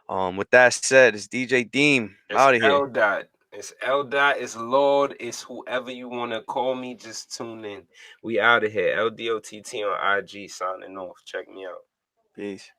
With that said, it's DJ Deem. I'm It's out of here. L dot. It's L dot. It's Lord. It's whoever you want to call me. Just tune in. We out of here. LDOTT on IG signing off. Check me out. Peace.